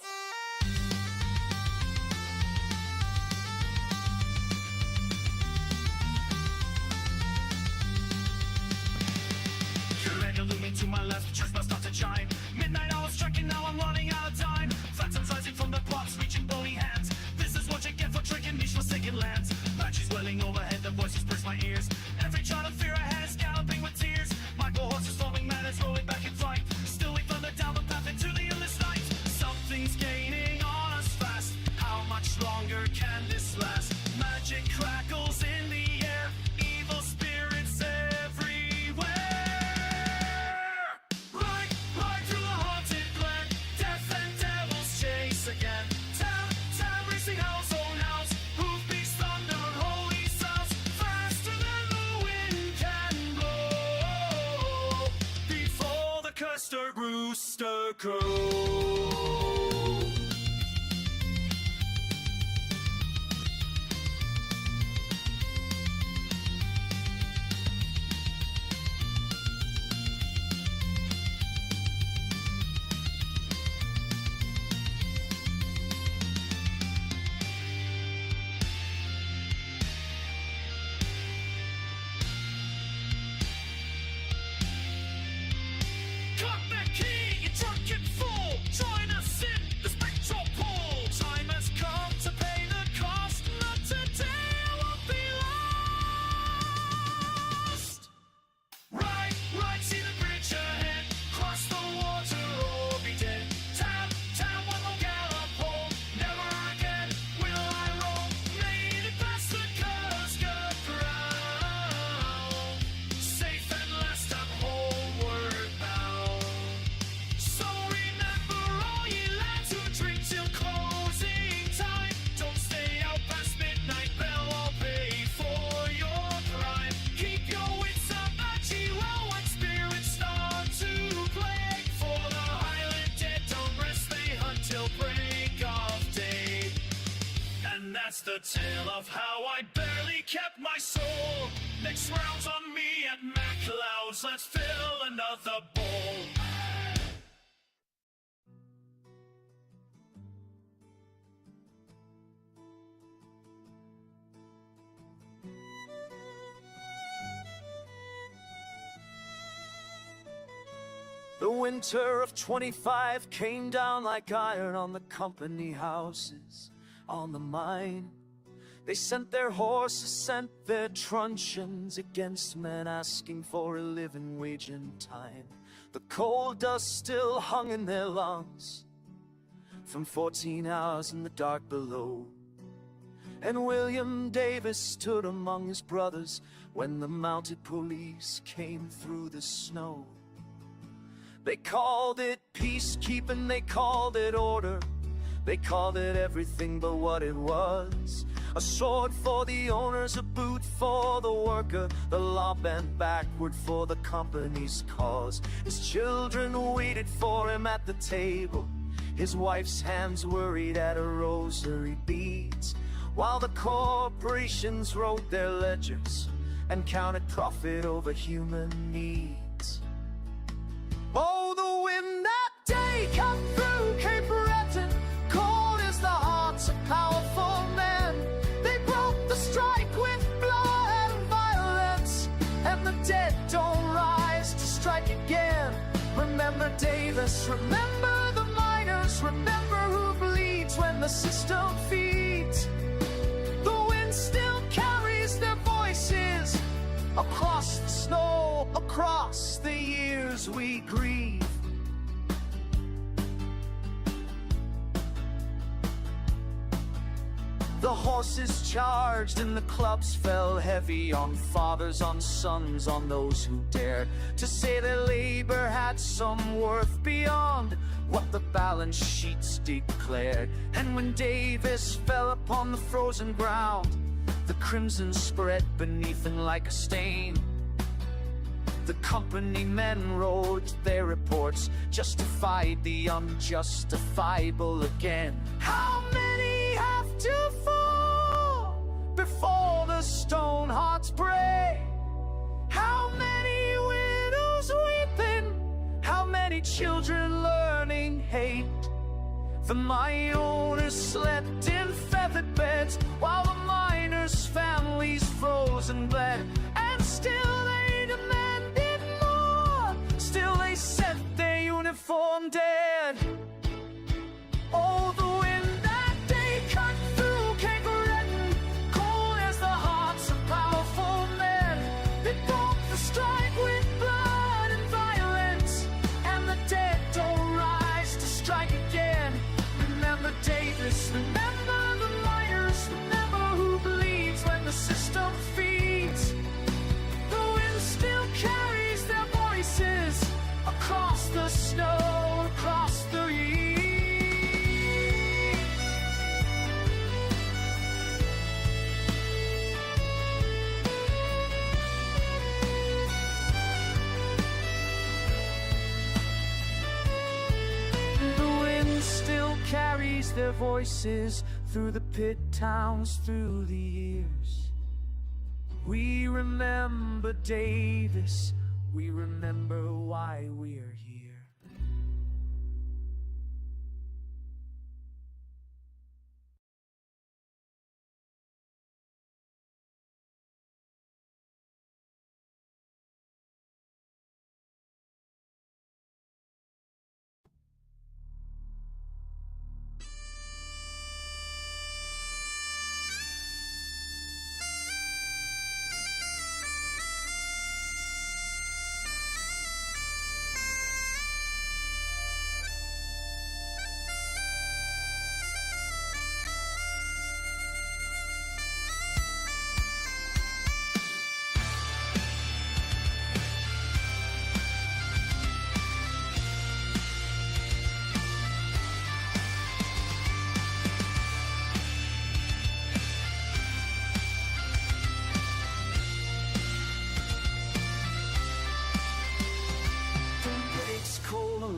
Looming to my left, church bells start to chime. Midnight hour striking, now I'm running out of time. Phantoms rising from the plots, reaching bony hands. This is what you get for drinking these forsaken lands. Banshees welling overhead, the voices burst my ears. Every child of fear ahead is galloping with tears. My poor horse is foaming mad, it's rolling back in fright. Still we thunder down the path into the endless night. Something's gaining on us fast. How much longer can this last? Magic crackles in the air, evil spirits everywhere. Again, town, town, racing house, own house, hoofbeats, thunder, unholy sounds, faster than the wind can blow, before the cursed rooster crows. Join us in the spectral pool. Time has come to pay the cost. Not today, I won't be lost. Right, right, see the bridge ahead. Cross the water or be dead. Tap, tap, one more gallop home. Never again will I roam. Made it past the Cusca ground. Safe at last, I'm homeward bound. So remember all ye lads who drink till closing time. Don't stay out past midnight bell, I'll pay for your crime. Keep your wits about ye well when spirits start to plague. For the Highland dead don't rest, they hunt till break of day. And that's the tale of how I barely kept my soul. Next round's on me at MacLeod's, let's fill another bowl. The winter of 25 came down like iron on the company houses, on the mine. They sent their horses, sent their truncheons against men asking for a living wage in time. The coal dust still hung in their lungs from 14 hours in the dark below. And William Davis stood among his brothers when the mounted police came through the snow. They called it peacekeeping, they called it order, they called it everything but what it was. A sword for the owners, a boot for the worker, the law bent backward for the company's cause. His children waited for him at the table, his wife's hands worried at her rosary beads, while the corporations wrote their ledgers and counted profit over human needs. Oh, the wind that day cut through Cape Breton, cold as the hearts of powerful men. They broke the strike with blood and violence, and the dead don't rise to strike again. Remember Davis, remember the miners, remember who bleeds when the system feeds. The wind still carries their voices across the snow, across the years we grieve. The horses charged and the clubs fell heavy on fathers, on sons, on those who dared to say that labor had some worth beyond what the balance sheets declared. And when Davis fell upon the frozen ground, the crimson spread beneath him like a stain. The company men wrote their reports, justified the unjustifiable again. How many have to fall before the stone hearts break? How many widows weeping? How many children learning hate? The mine owners slept in feathered beds, while the miners' families froze and bled. And still they demanded more, still they sent their uniform dead. Oh, the wind that day cut through Cape Breton, cold as the hearts of powerful men. It broke the strike with blood and violence, and the dead don't rise to strike again. Remember Davis, remember the miners, remember who bleeds when the system feeds. The wind still carries their voices across the snow, across the years. The wind still carries their voices through the pit towns, through the years. We remember Davis, we remember why we're here.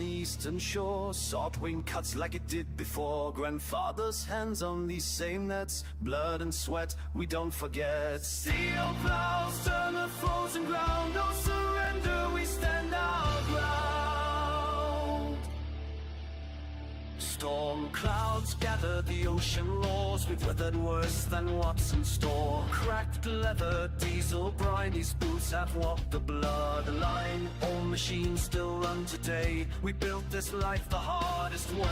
Eastern shore, sought wing cuts like it did before. Grandfather's hands on these same nets, blood and sweat we don't forget. Steel plows turn the frozen ground, no surrender, we stand our ground. Storm clouds gather, the ocean roars, we've weathered worse than what's in store. Cracked leather, diesel, brine, these boots have walked the bloodline. Old machines still run today. We built this life the hardest way.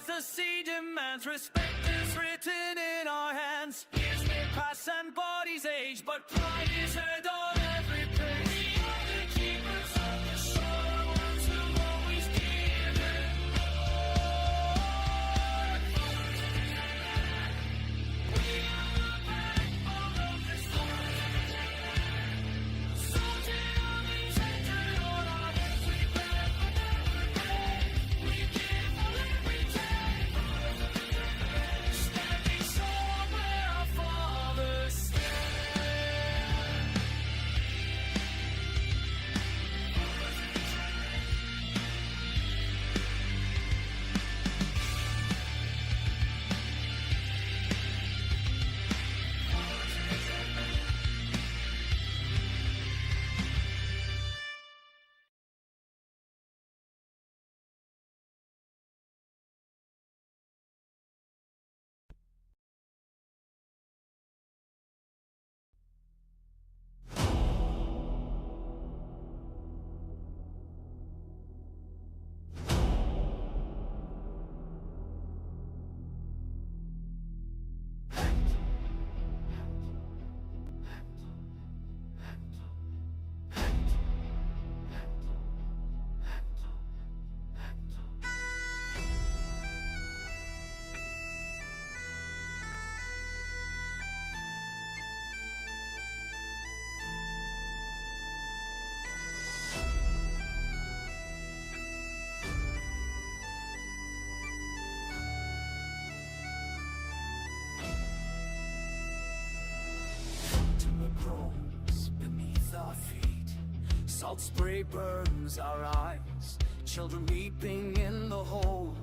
The sea demands respect is written in our hands. Years may pass and bodies age, but pride is heard on every page. We are the keepers of the shore, ones who always give it more. We are the backbone of this world. Salted on these centered on our heads, we bear but never break. We give all that we take. Standing strong where our fathers stand. Grows beneath our feet. Salt spray burns our eyes. Children weeping in the hold.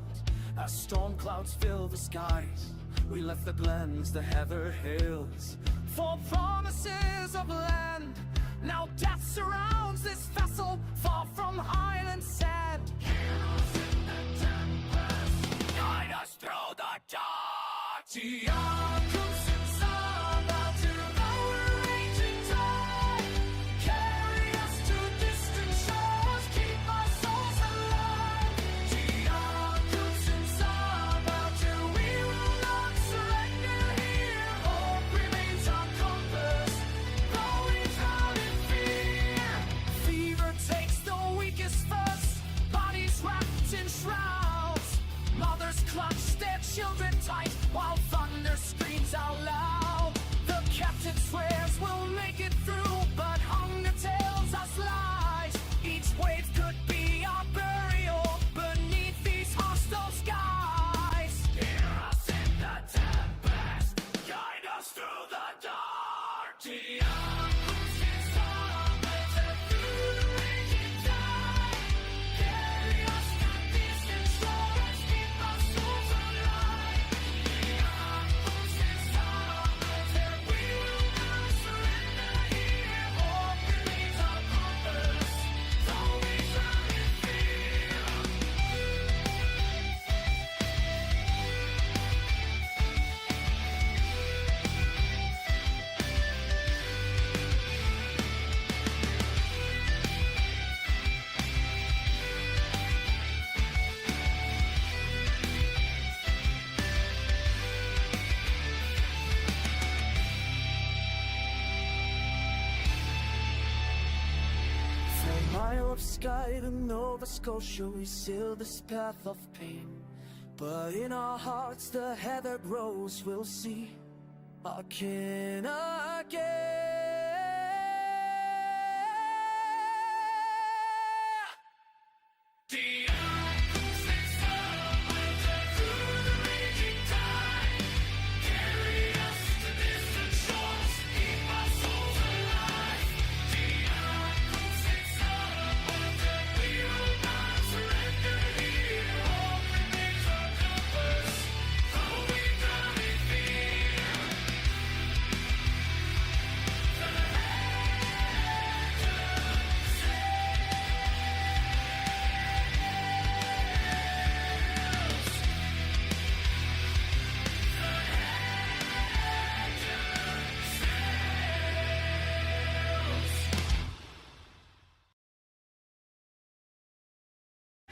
As storm clouds fill the skies, we left the glens, the heather hills, for promises of land. Now death surrounds this vessel, far from island sand. Heroes in the tempest, guide us through the dark. Genealogist about to our raging tide. Carry us to distant shores, keep our souls alive. Genealogist about to, we will not surrender here. Hope remains our compass, though we drown in fear. Fever takes the weakest first, bodies wrapped in shrouds. Mothers clutch their children tight, while thunder screams out loud. The captain swears we'll make it through, but hunger tells us lies. Each wave could be our burial beneath these hostile skies. Hear us in the tempest, guide us through the dark. Genealogist through the raging tide. Carry us to distant shores, keep our souls alive. Genealogist we will not surrender here. Mile of sky to Nova Scotia, we sail this path of pain. But in our hearts the heather grows, we'll see our kin again.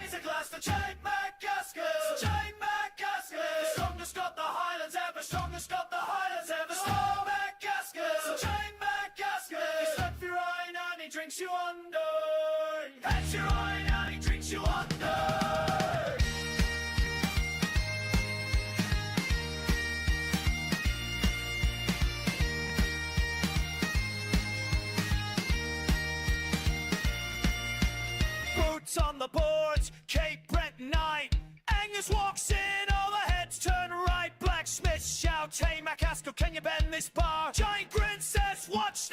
It's a glass for Jane McCaskill. Jane McCaskill. Strongest got the Highlands ever. Strongest got the Highlands ever. Star McCaskill. Jane McCaskill. He stands for your wine and he drinks you under. That's your wine and he drinks you under. Boots on the boards, Cape Brent night. Angus walks in, all the heads turn right. Blacksmiths shout, hey McCaskill, can you bend this bar? Giant grin says, watch